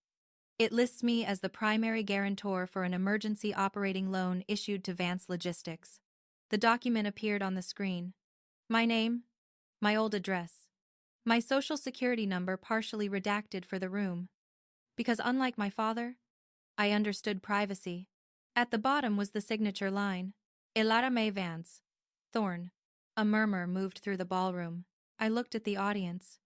Speaker 1: It lists me as the primary guarantor for an emergency operating loan issued to Vance Logistics. The document appeared on the screen. My name, my old address, my social security number partially redacted for the room. Because unlike my father, I understood privacy. At the bottom was the signature line, Elara Vance, Thorne. A murmur moved through the ballroom. I looked at the audience,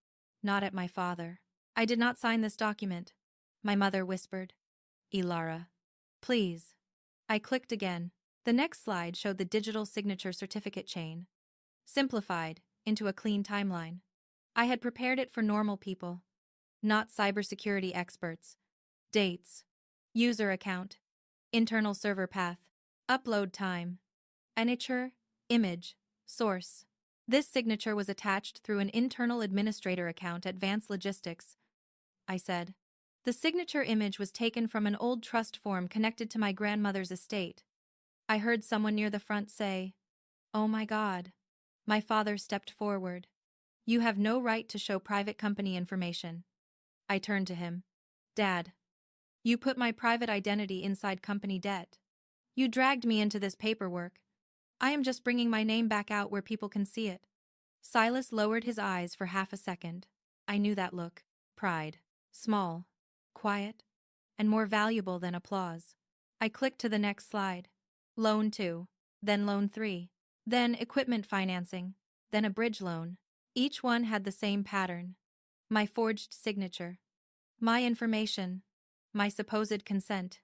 Speaker 1: not at my father. I did not sign this document, my mother whispered. Elara, please. I clicked again. The next slide showed the digital signature certificate chain, simplified into a clean timeline. I had prepared it for normal people, not cybersecurity experts. Dates, user account, internal server path, upload time, signature, image, source. This signature was attached through an internal administrator account at Vance Logistics, I said. The signature image was taken from an old trust form connected to my grandmother's estate. I heard someone near the front say, "Oh my God." My father stepped forward. "You have no right to show private company information." I turned to him. "Dad, you put my private identity inside company debt. You dragged me into this paperwork. I am just bringing my name back out where people can see it." Silas lowered his eyes for half a second. I knew that look. Pride. Small, quiet, and more valuable than applause. I clicked to the next slide. Loan 2, then Loan 3, then equipment financing, then a bridge loan. Each one had the same pattern. My forged signature. My information. My supposed consent.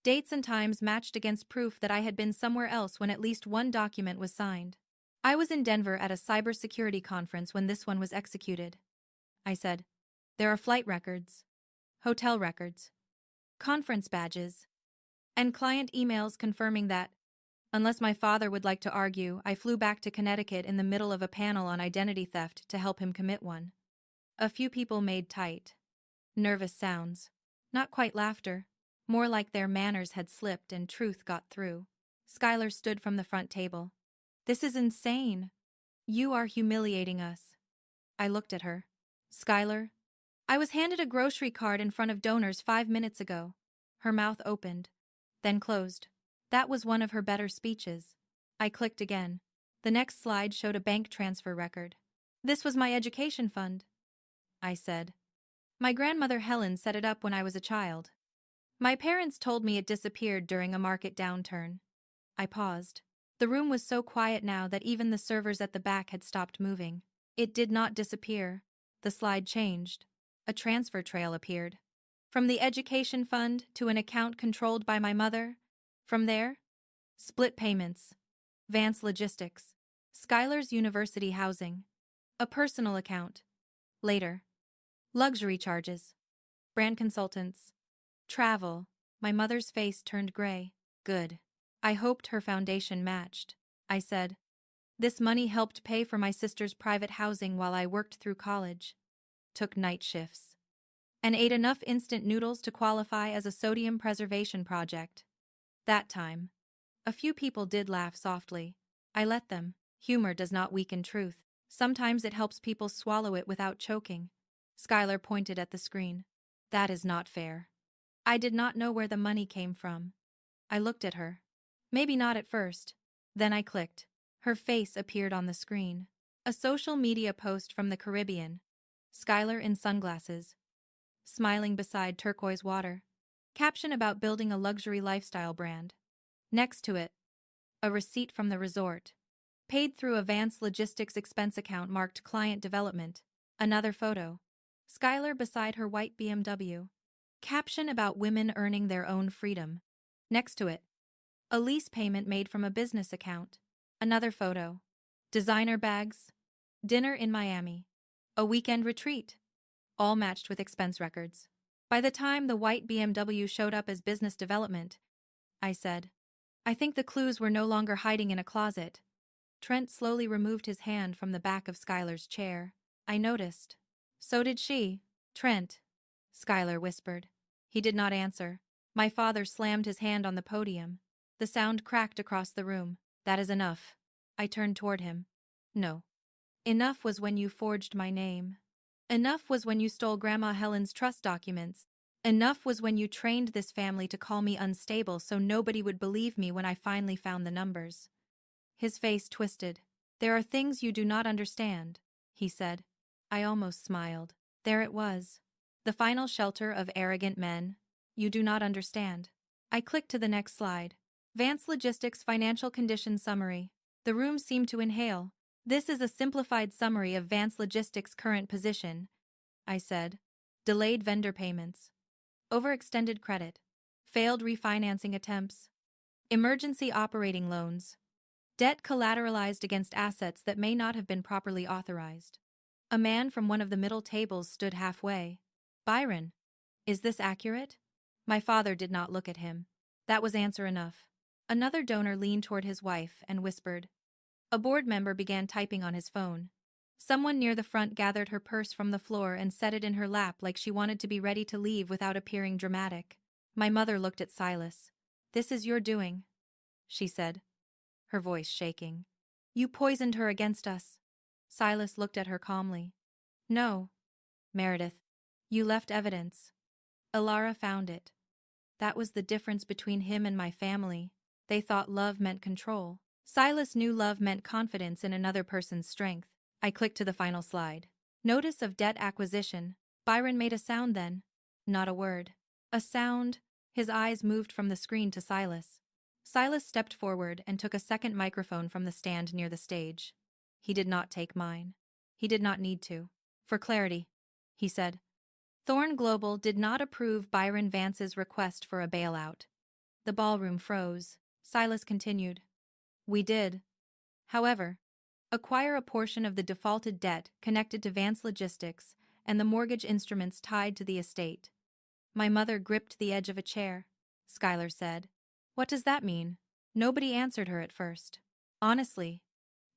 Speaker 1: Dates and times matched against proof that I had been somewhere else when at least one document was signed. I was in Denver at a cybersecurity conference when this one was executed. I said, "There are flight records, hotel records, conference badges, and client emails confirming that, unless my father would like to argue, I flew back to Connecticut in the middle of a panel on identity theft to help him commit one." A few people made tight, nervous sounds. Not quite laughter, more like their manners had slipped and truth got through. Schuyler stood from the front table. "This is insane. You are humiliating us." I looked at her. "Schuyler, I was handed a grocery card in front of donors 5 minutes ago." Her mouth opened, then closed. That was one of her better speeches. I clicked again. The next slide showed a bank transfer record. This was my education fund, I said. My grandmother Helen set it up when I was a child. My parents told me it disappeared during a market downturn. I paused. The room was so quiet now that even the servers at the back had stopped moving. It did not disappear. The slide changed. A transfer trail appeared. From the education fund to an account controlled by my mother. From there, split payments. Vance Logistics. Schuyler's University Housing. A personal account. Later. Luxury charges. Brand consultants. Travel. My mother's face turned gray. Good. I hoped her foundation matched. I said. This money helped pay for my sister's private housing while I worked through college. Took night shifts. And ate enough instant noodles to qualify as a sodium preservation project. That time. A few people did laugh softly. I let them. Humor does not weaken truth. Sometimes it helps people swallow it without choking. Schuyler pointed at the screen. That is not fair. I did not know where the money came from. I looked at her. Maybe not at first. Then I clicked. Her face appeared on the screen. A social media post from the Caribbean. Schuyler in sunglasses. Smiling beside turquoise water. Caption about building a luxury lifestyle brand. Next to it, a receipt from the resort. Paid through a Vance Logistics expense account marked client development. Another photo. Schuyler beside her white BMW. Caption about women earning their own freedom. Next to it, a lease payment made from a business account. Another photo. Designer bags. Dinner in Miami. A weekend retreat. All matched with expense records. By the time the white BMW showed up as business development, I said, I think the clues were no longer hiding in a closet. Trent slowly removed his hand from the back of Schuyler's chair. I noticed. So did she. Trent, Schuyler whispered. He did not answer. My father slammed his hand on the podium. The sound cracked across the room. That is enough. I turned toward him. No. Enough was when you forged my name. Enough was when you stole Grandma Helen's trust documents. Enough was when you trained this family to call me unstable so nobody would believe me when I finally found the numbers. His face twisted. There are things you do not understand, he said. I almost smiled. There it was. The final shelter of arrogant men. You do not understand. I clicked to the next slide. Vance Logistics Financial Condition Summary. The room seemed to inhale. This is a simplified summary of Vance Logistics' current position, I said. Delayed vendor payments. Overextended credit. Failed refinancing attempts. Emergency operating loans. Debt collateralized against assets that may not have been properly authorized. A man from one of the middle tables stood halfway. Byron, is this accurate? My father did not look at him. That was answer enough. Another donor leaned toward his wife and whispered. A board member began typing on his phone. Someone near the front gathered her purse from the floor and set it in her lap like she wanted to be ready to leave without appearing dramatic. My mother looked at Silas. This is your doing, she said, her voice shaking. You poisoned her against us. Silas looked at her calmly. No, Meredith. You left evidence. Elara found it. That was the difference between him and my family. They thought love meant control. Silas knew love meant confidence in another person's strength. I clicked to the final slide. Notice of debt acquisition. Byron made a sound then. Not a word. A sound. His eyes moved from the screen to Silas. Silas stepped forward and took a second microphone from the stand near the stage. He did not take mine. He did not need to. For clarity, he said. Thorne Global did not approve Byron Vance's request for a bailout. The ballroom froze. Silas continued. We did, however, acquire a portion of the defaulted debt connected to Vance Logistics and the mortgage instruments tied to the estate. My mother gripped the edge of a chair. Schuyler said. What does that mean? Nobody answered her at first. Honestly,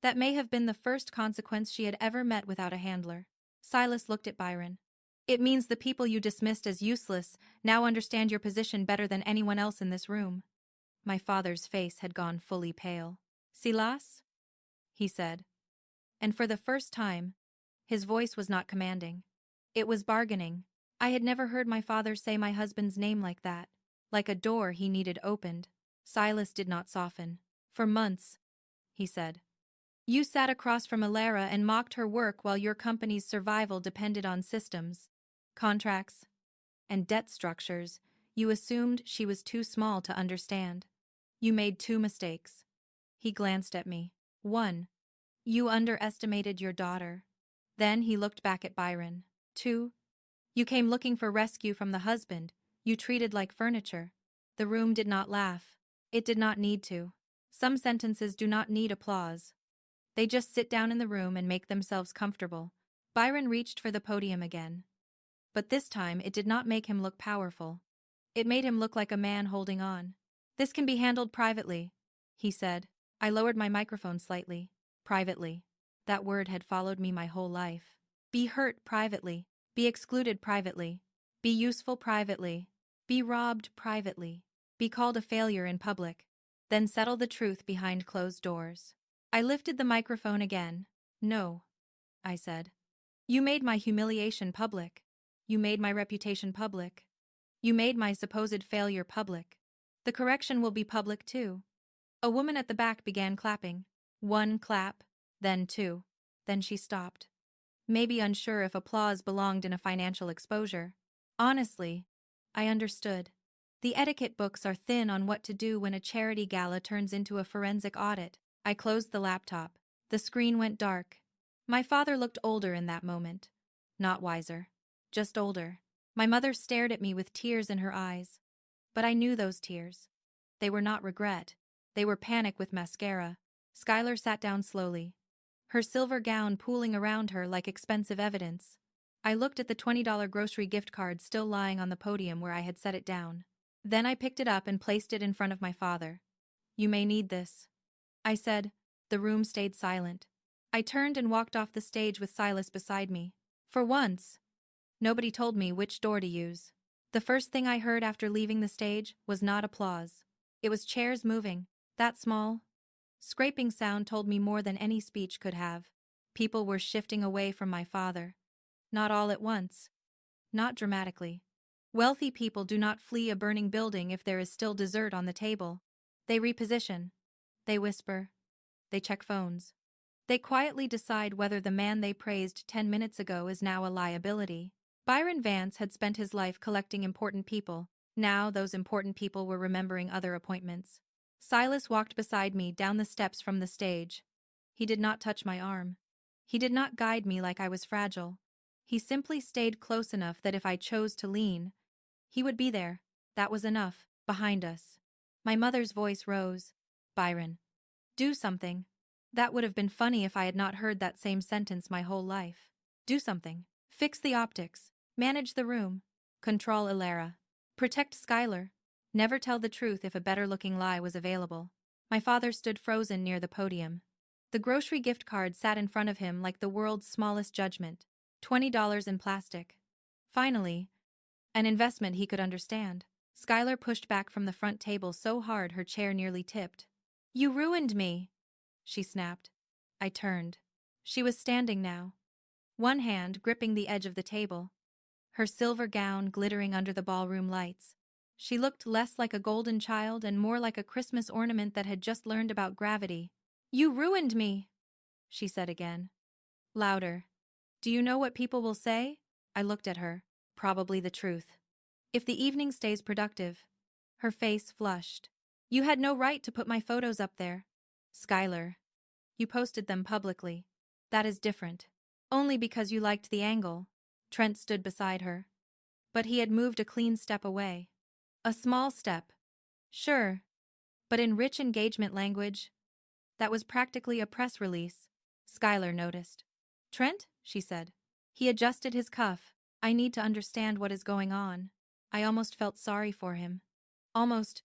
Speaker 1: that may have been the first consequence she had ever met without a handler. Silas looked at Byron. It means the people you dismissed as useless now understand your position better than anyone else in this room. My father's face had gone fully pale. Silas? He said. And for the first time, his voice was not commanding. It was bargaining. I had never heard my father say my husband's name like that, like a door he needed opened. Silas did not soften. For months, he said. You sat across from Elara and mocked her work while your company's survival depended on systems, contracts, and debt structures. You assumed she was too small to understand. You made two mistakes. He glanced at me. 1. You underestimated your daughter. Then he looked back at Byron. 2. You came looking for rescue from the husband you treated like furniture. The room did not laugh. It did not need to. Some sentences do not need applause. They just sit down in the room and make themselves comfortable. Byron reached for the podium again. But this time it did not make him look powerful. It made him look like a man holding on. This can be handled privately, he said. I lowered my microphone slightly. Privately. That word had followed me my whole life. Be hurt privately. Be excluded privately. Be useful privately. Be robbed privately. Be called a failure in public. Then settle the truth behind closed doors. I lifted the microphone again. No, I said. You made my humiliation public. You made my reputation public. You made my supposed failure public. The correction will be public too. A woman at the back began clapping. 1 clap, then 2. Then she stopped. Maybe unsure if applause belonged in a financial exposure. Honestly, I understood. The etiquette books are thin on what to do when a charity gala turns into a forensic audit. I closed the laptop. The screen went dark. My father looked older in that moment. Not wiser. Just older. My mother stared at me with tears in her eyes. But I knew those tears. They were not regret. They were panic with mascara. Skylar sat down slowly, her silver gown pooling around her like expensive evidence. I looked at the $20 grocery gift card still lying on the podium where I had set it down. Then I picked it up and placed it in front of my father. You may need this, I said. The room stayed silent. I turned and walked off the stage with Silas beside me. For once, nobody told me which door to use. The first thing I heard after leaving the stage was not applause. It was chairs moving. That small, scraping sound told me more than any speech could have. People were shifting away from my father. Not all at once. Not dramatically. Wealthy people do not flee a burning building if there is still dessert on the table. They reposition. They whisper. They check phones. They quietly decide whether the man they praised 10 minutes ago is now a liability. Byron Vance had spent his life collecting important people. Now those important people were remembering other appointments. Silas walked beside me down the steps from the stage. He did not touch my arm. He did not guide me like I was fragile. He simply stayed close enough that if I chose to lean, he would be there. That was enough. Behind us. My mother's voice rose. Byron. Do something. That would have been funny if I had not heard that same sentence my whole life. Do something. Fix the optics. Manage the room. Control Elara. Protect Skylar. Never tell the truth if a better-looking lie was available. My father stood frozen near the podium. The grocery gift card sat in front of him like the world's smallest judgment. $20 in plastic. Finally, an investment he could understand. Skylar pushed back from the front table so hard her chair nearly tipped. You ruined me, she snapped. I turned. She was standing now, one hand gripping the edge of the table, her silver gown glittering under the ballroom lights. She looked less like a golden child and more like a Christmas ornament that had just learned about gravity. You ruined me, she said again. Louder. Do you know what people will say? I looked at her. Probably the truth. If the evening stays productive. Her face flushed. You had no right to put my photos up there. Skylar. You posted them publicly. That is different. Only because you liked the angle. Trent stood beside her. But he had moved a clean step away. A small step. Sure. But in rich engagement language. That was practically a press release. Skylar noticed. Trent? She said. He adjusted his cuff. I need to understand what is going on. I almost felt sorry for him. Almost.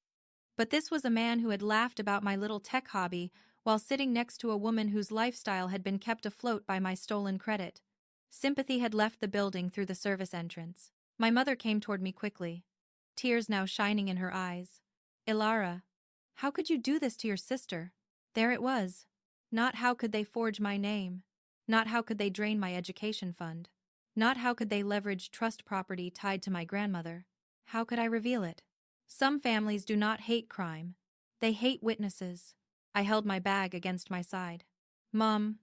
Speaker 1: But this was a man who had laughed about my little tech hobby while sitting next to a woman whose lifestyle had been kept afloat by my stolen credit. Sympathy had left the building through the service entrance. My mother came toward me quickly, tears now shining in her eyes. Elara, how could you do this to your sister? There it was. Not how could they forge my name. Not how could they drain my education fund. Not how could they leverage trust property tied to my grandmother. How could I reveal it? Some families do not hate crime. They hate witnesses. I held my bag against my side. Mom,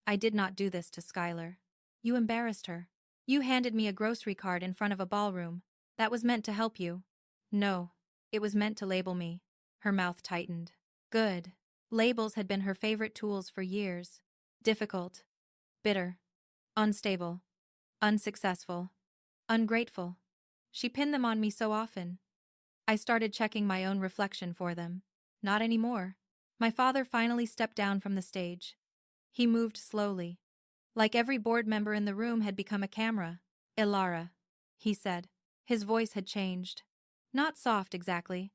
Speaker 1: I did not do this to Skylar. You embarrassed her. You handed me a grocery card in front of a ballroom. That was meant to help you. No, it was meant to label me. Her mouth tightened. Good. Labels had been her favorite tools for years. Difficult. Bitter. Unstable. Unsuccessful. Ungrateful. She pinned them on me so often. I started checking my own reflection for them. Not anymore. My father finally stepped down from the stage. He moved slowly. Like every board member in the room had become a camera. Elara, he said. His voice had changed. Not soft exactly.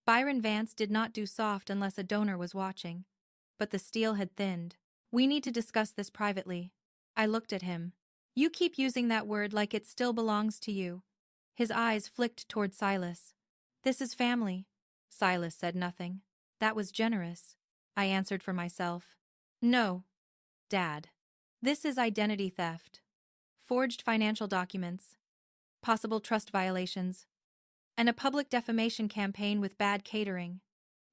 Speaker 1: Byron Vance did not do soft unless a donor was watching. But the steel had thinned. We need to discuss this privately. I looked at him. You keep using that word like it still belongs to you. His eyes flicked toward Silas. This is family. Silas said nothing. That was generous. I answered for myself. No, Dad. This is identity theft. Forged financial documents. Possible trust violations. And a public defamation campaign with bad catering.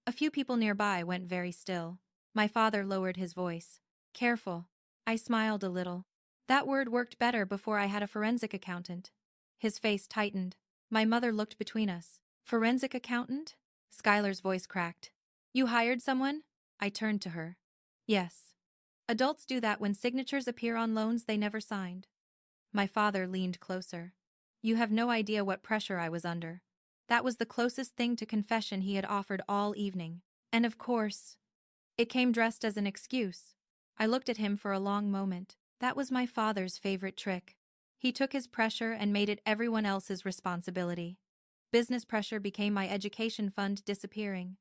Speaker 1: A few people nearby went very still. My father lowered his voice. Careful. I smiled a little. That word worked better before I had a forensic accountant. His face tightened. My mother looked between us. Forensic accountant? Skylar's voice cracked. You hired someone? I turned to her. Yes. Adults do that when signatures appear on loans they never signed. My father leaned closer. You have no idea what pressure I was under. That was the closest thing to confession he had offered all evening. And of course, it came dressed as an excuse. I looked at him for a long moment. That was my father's favorite trick. He took his pressure and made it everyone else's responsibility. Business pressure became my education fund disappearing.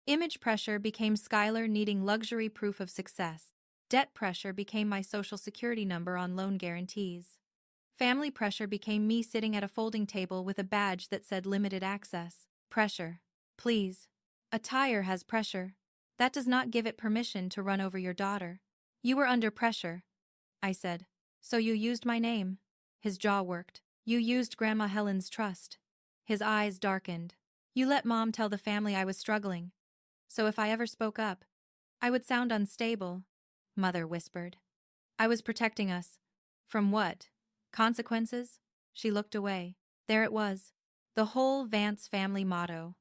Speaker 1: Image pressure became Skylar needing luxury proof of success. Debt pressure became my social security number on loan guarantees. Family pressure became me sitting at a folding table with a badge that said limited access. Pressure. Please. A tire has pressure. That does not give it permission to run over your daughter. You were under pressure, I said. So you used my name. His jaw worked. You used Grandma Helen's trust. His eyes darkened. You let Mom tell the family I was struggling. So if I ever spoke up, I would sound unstable, Mother whispered. I was protecting us. From what? Consequences? She looked away. There it was. The whole Vance family motto.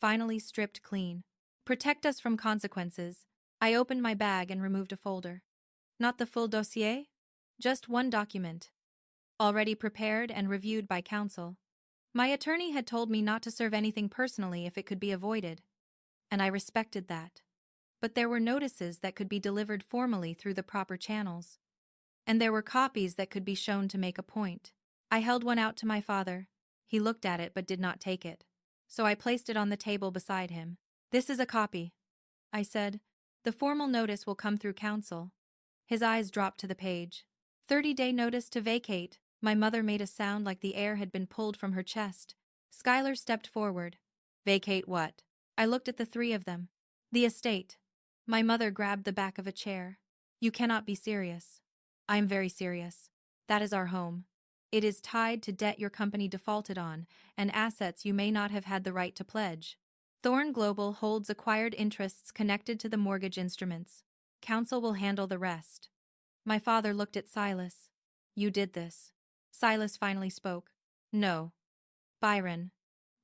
Speaker 1: Finally stripped clean. Protect us from consequences. I opened my bag and removed a folder. Not the full dossier? Just one document. Already prepared and reviewed by counsel. My attorney had told me not to serve anything personally if it could be avoided. And I respected that. But there were notices that could be delivered formally through the proper channels. And there were copies that could be shown to make a point. I held one out to my father. He looked at it but did not take it. So I placed it on the table beside him. This is a copy, I said. The formal notice will come through counsel. His eyes dropped to the page. 30-day notice to vacate. My mother made a sound like the air had been pulled from her chest. Skylar stepped forward. Vacate what? I looked at the three of them. The estate. My mother grabbed the back of a chair. You cannot be serious. I am very serious. That is our home. It is tied to debt your company defaulted on, and assets you may not have had the right to pledge. Thorn Global holds acquired interests connected to the mortgage instruments. Counsel will handle the rest. My father looked at Silas. You did this. Silas finally spoke. No. Byron.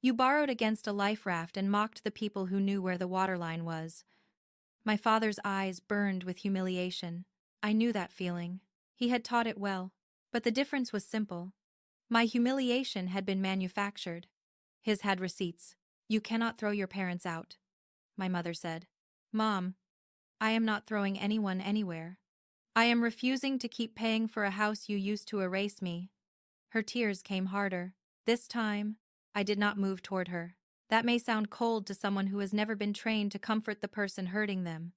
Speaker 1: You borrowed against a life raft and mocked the people who knew where the waterline was. My father's eyes burned with humiliation. I knew that feeling. He had taught it well. But the difference was simple. My humiliation had been manufactured. His had receipts. You cannot throw your parents out, my mother said. Mom, I am not throwing anyone anywhere. I am refusing to keep paying for a house you used to erase me. Her tears came harder. This time, I did not move toward her. That may sound cold to someone who has never been trained to comfort the person hurting them.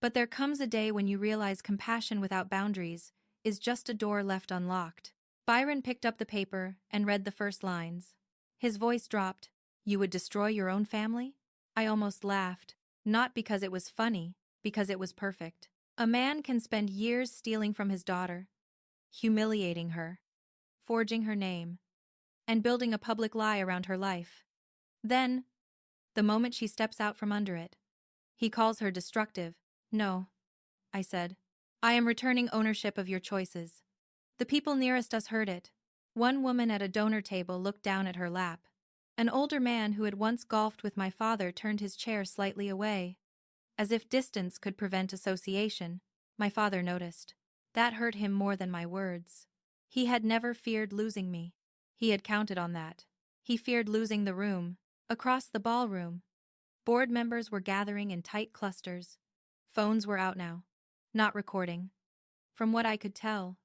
Speaker 1: But there comes a day when you realize compassion without boundaries is just a door left unlocked. Byron picked up the paper and read the first lines. His voice dropped. You would destroy your own family? I almost laughed. Not because it was funny, because it was perfect. A man can spend years stealing from his daughter, humiliating her, forging her name, and building a public lie around her life. Then, the moment she steps out from under it, he calls her destructive. No, I said. I am returning ownership of your choices. The people nearest us heard it. One woman at a donor table looked down at her lap. An older man who had once golfed with my father turned his chair slightly away. As if distance could prevent association, my father noticed. That hurt him more than my words. He had never feared losing me. He had counted on that. He feared losing the room. Across the ballroom, board members were gathering in tight clusters. Phones were out now. Not recording. From what I could tell,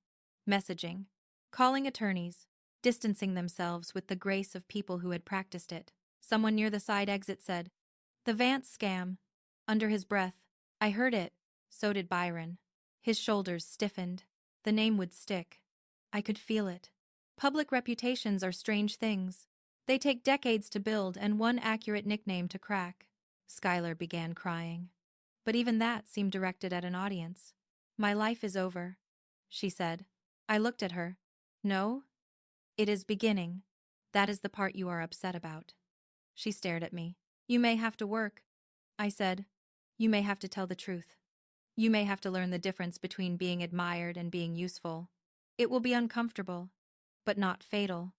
Speaker 1: messaging. Calling attorneys. Distancing themselves with the grace of people who had practiced it. Someone near the side exit said, "The Vance scam." Under his breath, I heard it. So did Byron. His shoulders stiffened. The name would stick. I could feel it. Public reputations are strange things. They take decades to build and one accurate nickname to crack. Skylar began crying. But even that seemed directed at an audience. "My life is over," she said. I looked at her. "No? It is beginning. That is the part you are upset about." She stared at me. "You may have to work," I said. "You may have to tell the truth. You may have to learn the difference between being admired and being useful. It will be uncomfortable, but not fatal."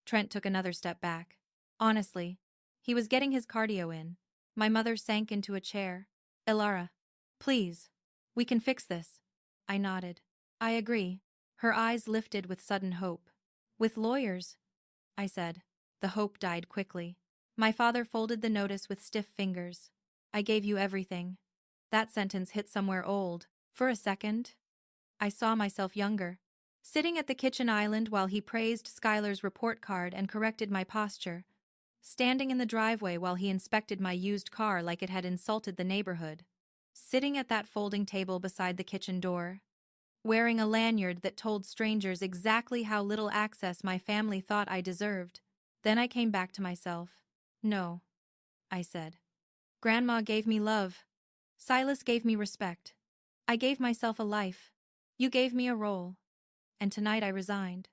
Speaker 1: Trent took another step back. Honestly, he was getting his cardio in. My mother sank into a chair. "Elara, please. We can fix this." I nodded. "I agree." Her eyes lifted with sudden hope. "With lawyers," I said. The hope died quickly. My father folded the notice with stiff fingers. "I gave you everything." That sentence hit somewhere old. For a second, I saw myself younger, sitting at the kitchen island while he praised Skylar's report card and corrected my posture, standing in the driveway while he inspected my used car like it had insulted the neighborhood, sitting at that folding table beside the kitchen door, wearing a lanyard that told strangers exactly how little access my family thought I deserved. Then I came back to myself. "No," I said. "Grandma gave me love. Silas gave me respect. I gave myself a life. You gave me a role. And tonight I resigned."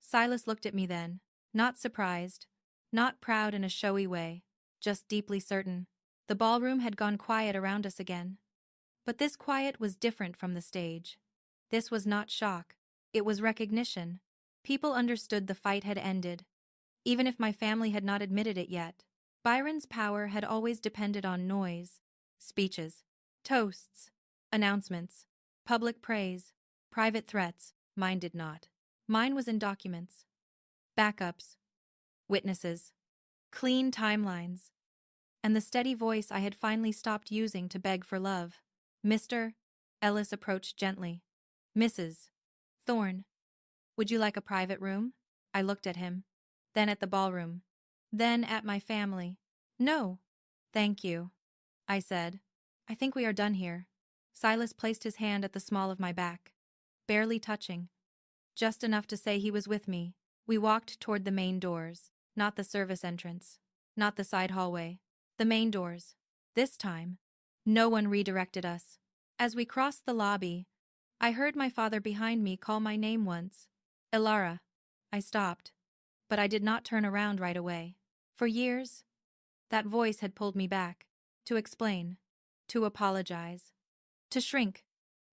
Speaker 1: Silas looked at me then, not surprised, not proud in a showy way, just deeply certain. The ballroom had gone quiet around us again. But this quiet was different from the stage. This was not shock. It was recognition. People understood the fight had ended, even if my family had not admitted it yet. Byron's power had always depended on noise, speeches, toasts, announcements, public praise, private threats. Mine did not. Mine was in documents, backups, witnesses, clean timelines, and the steady voice I had finally stopped using to beg for love. "Mr. Ellis approached gently. "Mrs. Thorne, would you like a private room?" I looked at him, then at the ballroom, then at my family. "No, thank you," I said. "I think we are done here." Silas placed his hand at the small of my back, barely touching, just enough to say he was with me. We walked toward the main doors, not the service entrance, not the side hallway, the main doors. This time, no one redirected us. As we crossed the lobby, I heard my father behind me call my name once. "Elara." I stopped, but I did not turn around right away. For years, that voice had pulled me back, to explain, to apologize, to shrink,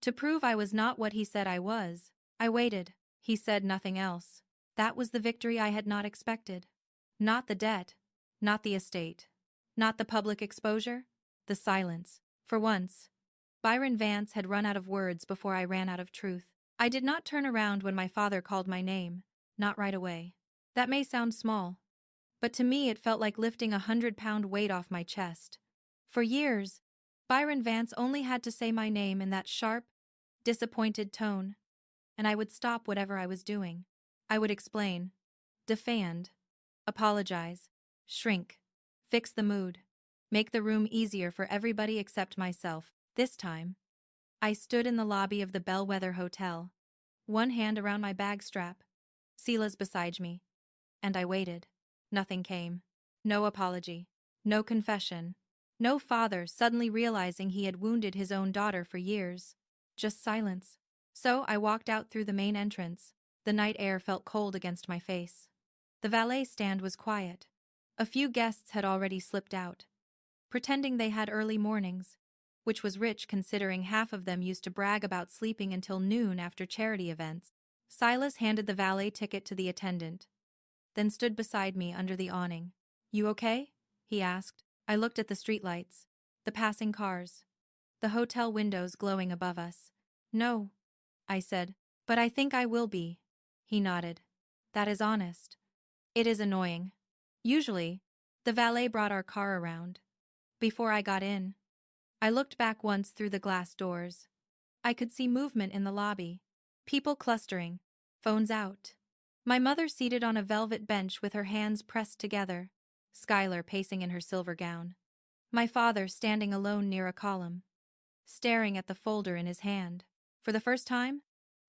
Speaker 1: to prove I was not what he said I was. I waited. He said nothing else. That was the victory I had not expected. Not the debt, not the estate, not the public exposure, the silence. For once, Byron Vance had run out of words before I ran out of truth. I did not turn around when my father called my name, not right away. That may sound small, but to me it felt like lifting 100-pound weight off my chest. For years, Byron Vance only had to say my name in that sharp, disappointed tone, and I would stop whatever I was doing. I would explain, defend, apologize, shrink, fix the mood, make the room easier for everybody except myself. This time, I stood in the lobby of the Bellwether Hotel, one hand around my bag strap. Sila's beside me, and I waited. Nothing came. No apology, no confession, no father suddenly realizing he had wounded his own daughter for years. Just silence. So I walked out through the main entrance. The night air felt cold against my face. The valet stand was quiet. A few guests had already slipped out, pretending they had early mornings. which was rich considering half of them used to brag about sleeping until noon after charity events. Silas handed the valet ticket to the attendant, then stood beside me under the awning. "You okay?" he asked. I looked at the streetlights, the passing cars, the hotel windows glowing above us. "No," I said, "but I think I will be." He nodded. "That is honest." "It is annoying. Usually, the valet brought our car around. Before I got in, I looked back once through the glass doors. I could see movement in the lobby. People clustering, phones out. My mother seated on a velvet bench with her hands pressed together, Skylar pacing in her silver gown. My father standing alone near a column, staring at the folder in his hand. For the first time,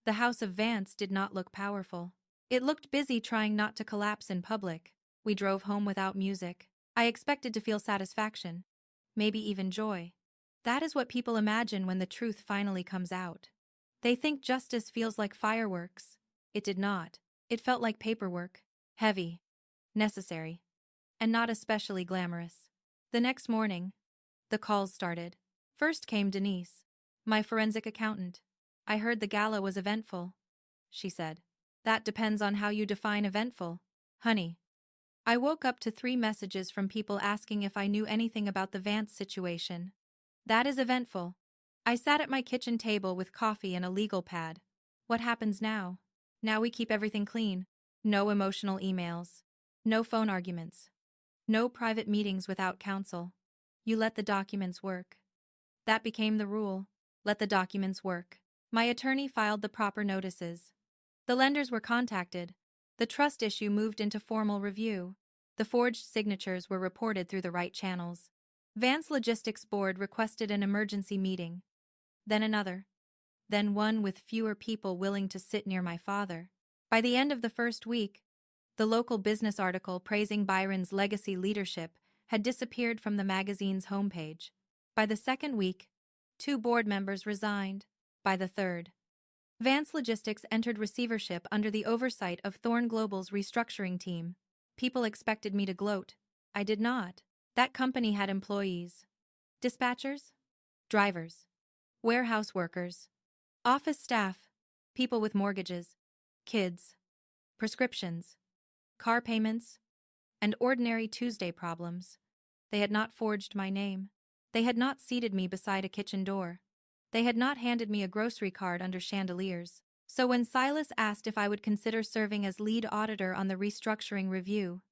Speaker 1: the house of Vance did not look powerful. It looked busy trying not to collapse in public. We drove home without music. I expected to feel satisfaction, maybe even joy. That is what people imagine when the truth finally comes out. They think justice feels like fireworks. It did not. It felt like paperwork, heavy, necessary, and not especially glamorous. The next morning, the calls started. First came Denise, my forensic accountant. "I heard the gala was eventful," she said. "That depends on how you define eventful, honey." I woke up to 3 messages from people asking if I knew anything about the Vance situation. "That is eventful." I sat at my kitchen table with coffee and a legal pad. "What happens now?" "Now we keep everything clean. No emotional emails. No phone arguments. No private meetings without counsel. You let the documents work." That became the rule. Let the documents work. My attorney filed the proper notices. The lenders were contacted. The trust issue moved into formal review. The forged signatures were reported through the right channels. Vance Logistics Board requested an emergency meeting. Then another. Then one with fewer people willing to sit near my father. By the end of the first week, the local business article praising Byron's legacy leadership had disappeared from the magazine's homepage. By the second week, 2 board members resigned. By the third, Vance Logistics entered receivership under the oversight of Thorn Global's restructuring team. People expected me to gloat. I did not. That company had employees. Dispatchers, drivers, warehouse workers, office staff, people with mortgages, kids, prescriptions, car payments, and ordinary Tuesday problems. They had not forged my name. They had not seated me beside a kitchen door. They had not handed me a grocery card under chandeliers. So when Silas asked if I would consider serving as lead auditor on the restructuring review,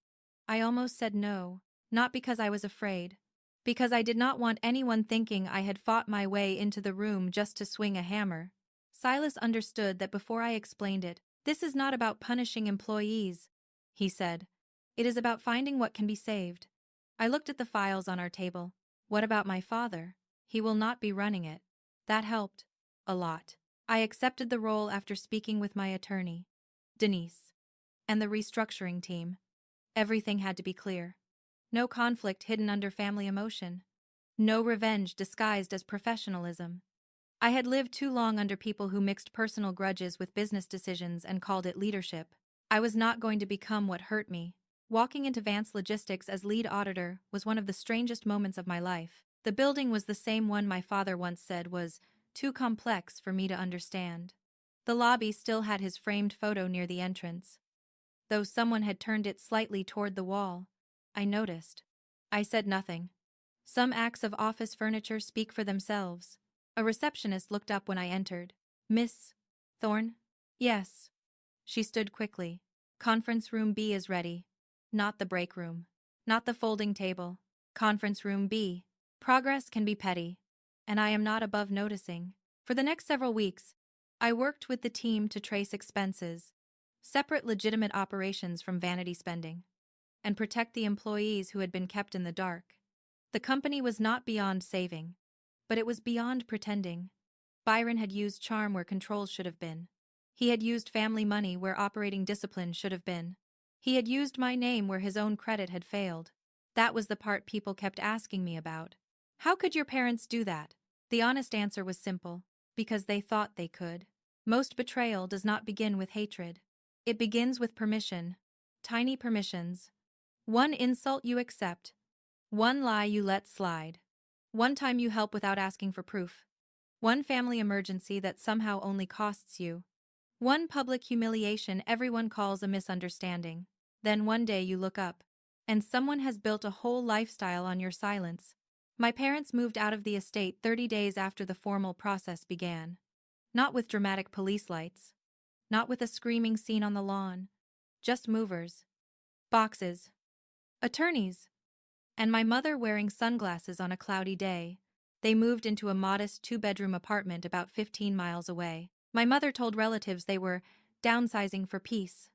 Speaker 1: I almost said no, not because I was afraid, because I did not want anyone thinking I had fought my way into the room just to swing a hammer. Silas understood that before I explained it. "This is not about punishing employees," he said. "It is about finding what can be saved." I looked at the files on our table. What about my father? He will not be running it. That helped. A lot. I accepted the role after speaking with my attorney, Denise, and the restructuring team. Everything had to be clear. No conflict hidden under family emotion. No revenge disguised as professionalism. I had lived too long under people who mixed personal grudges with business decisions and called it leadership. I was not going to become what hurt me. Walking into Vance Logistics as lead auditor was one of the strangest moments of my life. The building was the same one my father once said was too complex for me to understand. The lobby still had his framed photo near the entrance, though someone had turned it slightly toward the wall. I noticed. I said nothing. Some acts of office furniture speak for themselves. A receptionist looked up when I entered. "Miss Thorne?" "Yes." She stood quickly. "Conference room B is ready." Not the break room. Not the folding table. Conference room B. Progress can be petty, and I am not above noticing. For the next several weeks, I worked with the team to trace expenses, separate legitimate operations from vanity spending, and protect the employees who had been kept in the dark. The company was not beyond saving, but it was beyond pretending. Byron had used charm where control should have been. He had used family money where operating discipline should have been. He had used my name where his own credit had failed. That was the part people kept asking me about. "How could your parents do that?" The honest answer was simple: because they thought they could. Most betrayal does not begin with hatred. It begins with permission. Tiny permissions. One insult you accept. One lie you let slide. One time you help without asking for proof. One family emergency that somehow only costs you. One public humiliation everyone calls a misunderstanding. Then one day you look up, and someone has built a whole lifestyle on your silence. My parents moved out of the estate 30 days after the formal process began. Not with dramatic police lights. Not with a screaming scene on the lawn. Just movers. Boxes. Attorneys. And my mother wearing sunglasses on a cloudy day. They moved into a modest 2-bedroom apartment about 15 miles away. My mother told relatives they were downsizing for peace.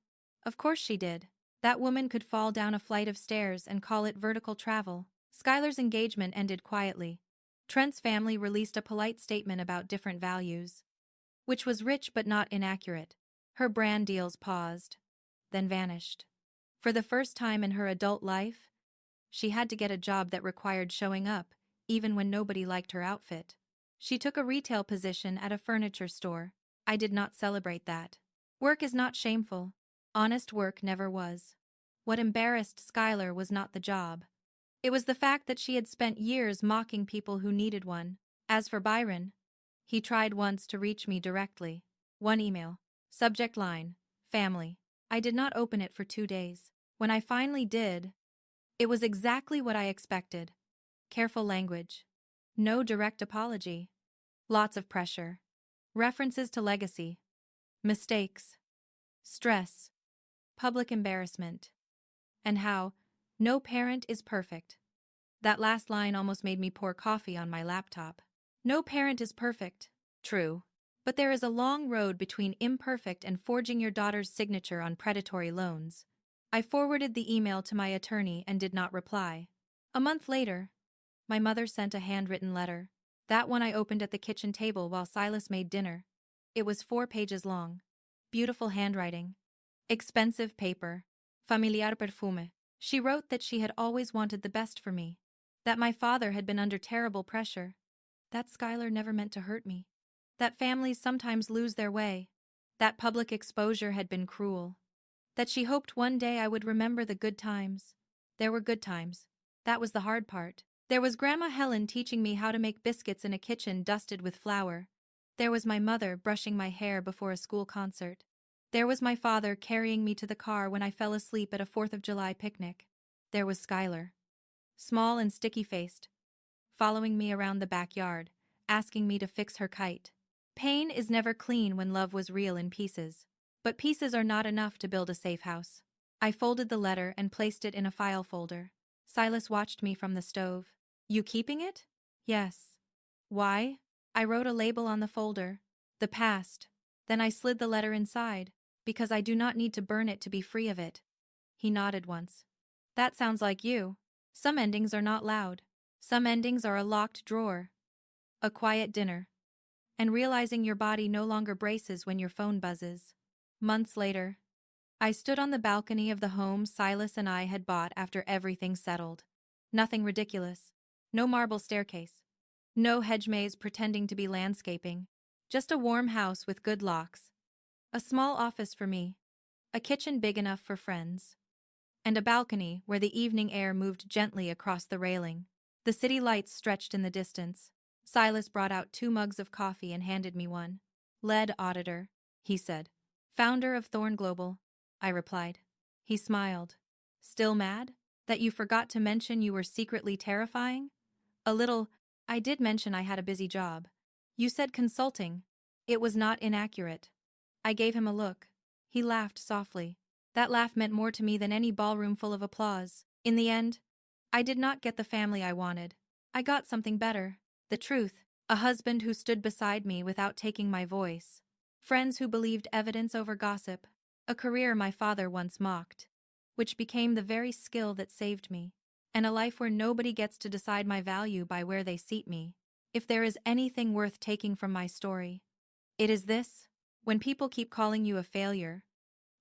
Speaker 1: Of course she did. That woman could fall down a flight of stairs and call it vertical travel. Skylar's engagement ended quietly. Trent's family released a polite statement about different values, which was rich but not inaccurate. Her brand deals paused, then vanished. For the first time in her adult life, she had to get a job that required showing up, even when nobody liked her outfit. She took a retail position at a furniture store. I did not celebrate that. Work is not shameful. Honest work never was. What embarrassed Skylar was not the job. It was the fact that she had spent years mocking people who needed one. As for Byron, he tried once to reach me directly. One email. Subject line, family. I did not open it for 2 days. When I finally did, it was exactly what I expected. Careful language. No direct apology. Lots of pressure. References to legacy. Mistakes. Stress. Public embarrassment. And how no parent is perfect. That last line almost made me pour coffee on my laptop. No parent is perfect. True. But there is a long road between imperfect and forging your daughter's signature on predatory loans. I forwarded the email to my attorney and did not reply. A month later, my mother sent a handwritten letter. That one I opened at the kitchen table while Silas made dinner. It was 4 pages long. Beautiful handwriting. Expensive paper. Familiar perfume. She wrote that she had always wanted the best for me. That my father had been under terrible pressure. That Skylar never meant to hurt me. That families sometimes lose their way. That public exposure had been cruel. That she hoped one day I would remember the good times. There were good times. That was the hard part. There was Grandma Helen teaching me how to make biscuits in a kitchen dusted with flour. There was my mother brushing my hair before a school concert. There was my father carrying me to the car when I fell asleep at a 4th of July picnic. There was Skylar. Small and sticky-faced. Following me around the backyard, asking me to fix her kite. Pain is never clean when love was real in pieces. But pieces are not enough to build a safe house. I folded the letter and placed it in a file folder. Silas watched me from the stove. You keeping it? Yes. Why? I wrote a label on the folder. The past. Then I slid the letter inside, because I do not need to burn it to be free of it. He nodded once. That sounds like you. Some endings are not loud. Some endings are a locked drawer. A quiet dinner. And realizing your body no longer braces when your phone buzzes. Months later, I stood on the balcony of the home Silas and I had bought after everything settled. Nothing ridiculous. No marble staircase. No hedge maze pretending to be landscaping. Just a warm house with good locks. A small office for me. A kitchen big enough for friends. And a balcony where the evening air moved gently across the railing. The city lights stretched in the distance. Silas brought out 2 mugs of coffee and handed me one. Lead auditor, he said. Founder of Thorn Global, I replied. He smiled. Still mad? That you forgot to mention you were secretly terrifying? A little. I did mention I had a busy job. You said consulting. It was not inaccurate. I gave him a look. He laughed softly. That laugh meant more to me than any ballroom full of applause. In the end, I did not get the family I wanted. I got something better. The truth. A husband who stood beside me without taking my voice. Friends who believed evidence over gossip. A career my father once mocked, which became the very skill that saved me. And a life where nobody gets to decide my value by where they seat me. If there is anything worth taking from my story, it is this. When people keep calling you a failure,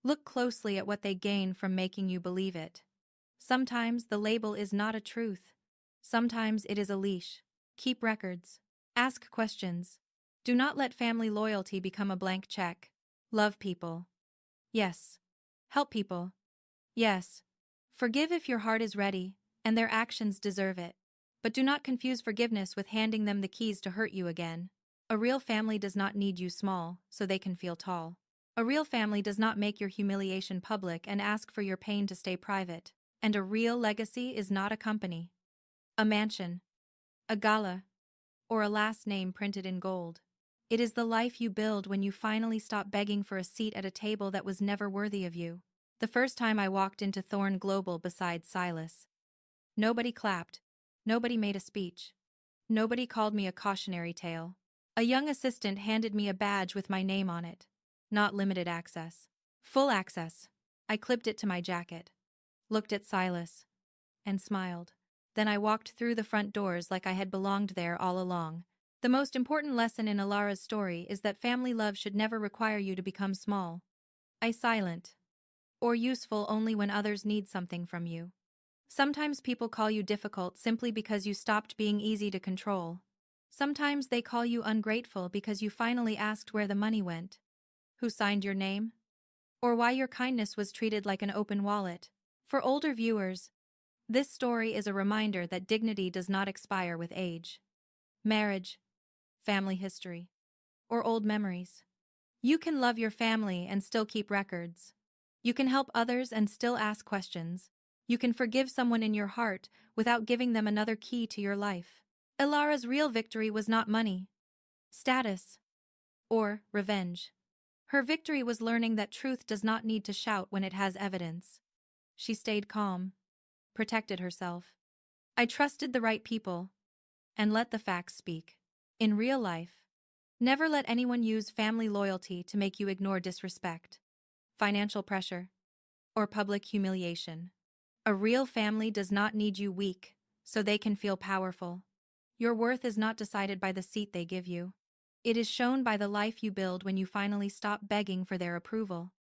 Speaker 1: look closely at what they gain from making you believe it. Sometimes the label is not a truth. Sometimes it is a leash. Keep records. Ask questions. Do not let family loyalty become a blank check. Love people. Yes. Help people. Yes. Forgive if your heart is ready, and their actions deserve it. But do not confuse forgiveness with handing them the keys to hurt you again. A real family does not need you small, so they can feel tall. A real family does not make your humiliation public and ask for your pain to stay private. And a real legacy is not a company, a mansion, a gala, or a last name printed in gold. It is the life you build when you finally stop begging for a seat at a table that was never worthy of you. The first time I walked into Thorn Global beside Silas, nobody clapped, nobody made a speech, nobody called me a cautionary tale. A young assistant handed me a badge with my name on it. Not limited access. Full access. I clipped it to my jacket, looked at Silas, and smiled. Then I walked through the front doors like I had belonged there all along. The most important lesson in Elara's story is that family love should never require you to become small, silent, or useful only when others need something from you. Sometimes people call you difficult simply because you stopped being easy to control. Sometimes they call you ungrateful because you finally asked where the money went, who signed your name, or why your kindness was treated like an open wallet. For older viewers, this story is a reminder that dignity does not expire with age, marriage, family history, or old memories. You can love your family and still keep records. You can help others and still ask questions. You can forgive someone in your heart without giving them another key to your life. Elara's real victory was not money, status, or revenge. Her victory was learning that truth does not need to shout when it has evidence. She stayed calm, protected herself. I trusted the right people, and let the facts speak. In real life, never let anyone use family loyalty to make you ignore disrespect, financial pressure, or public humiliation. A real family does not need you weak, so they can feel powerful. Your worth is not decided by the seat they give you. It is shown by the life you build when you finally stop begging for their approval.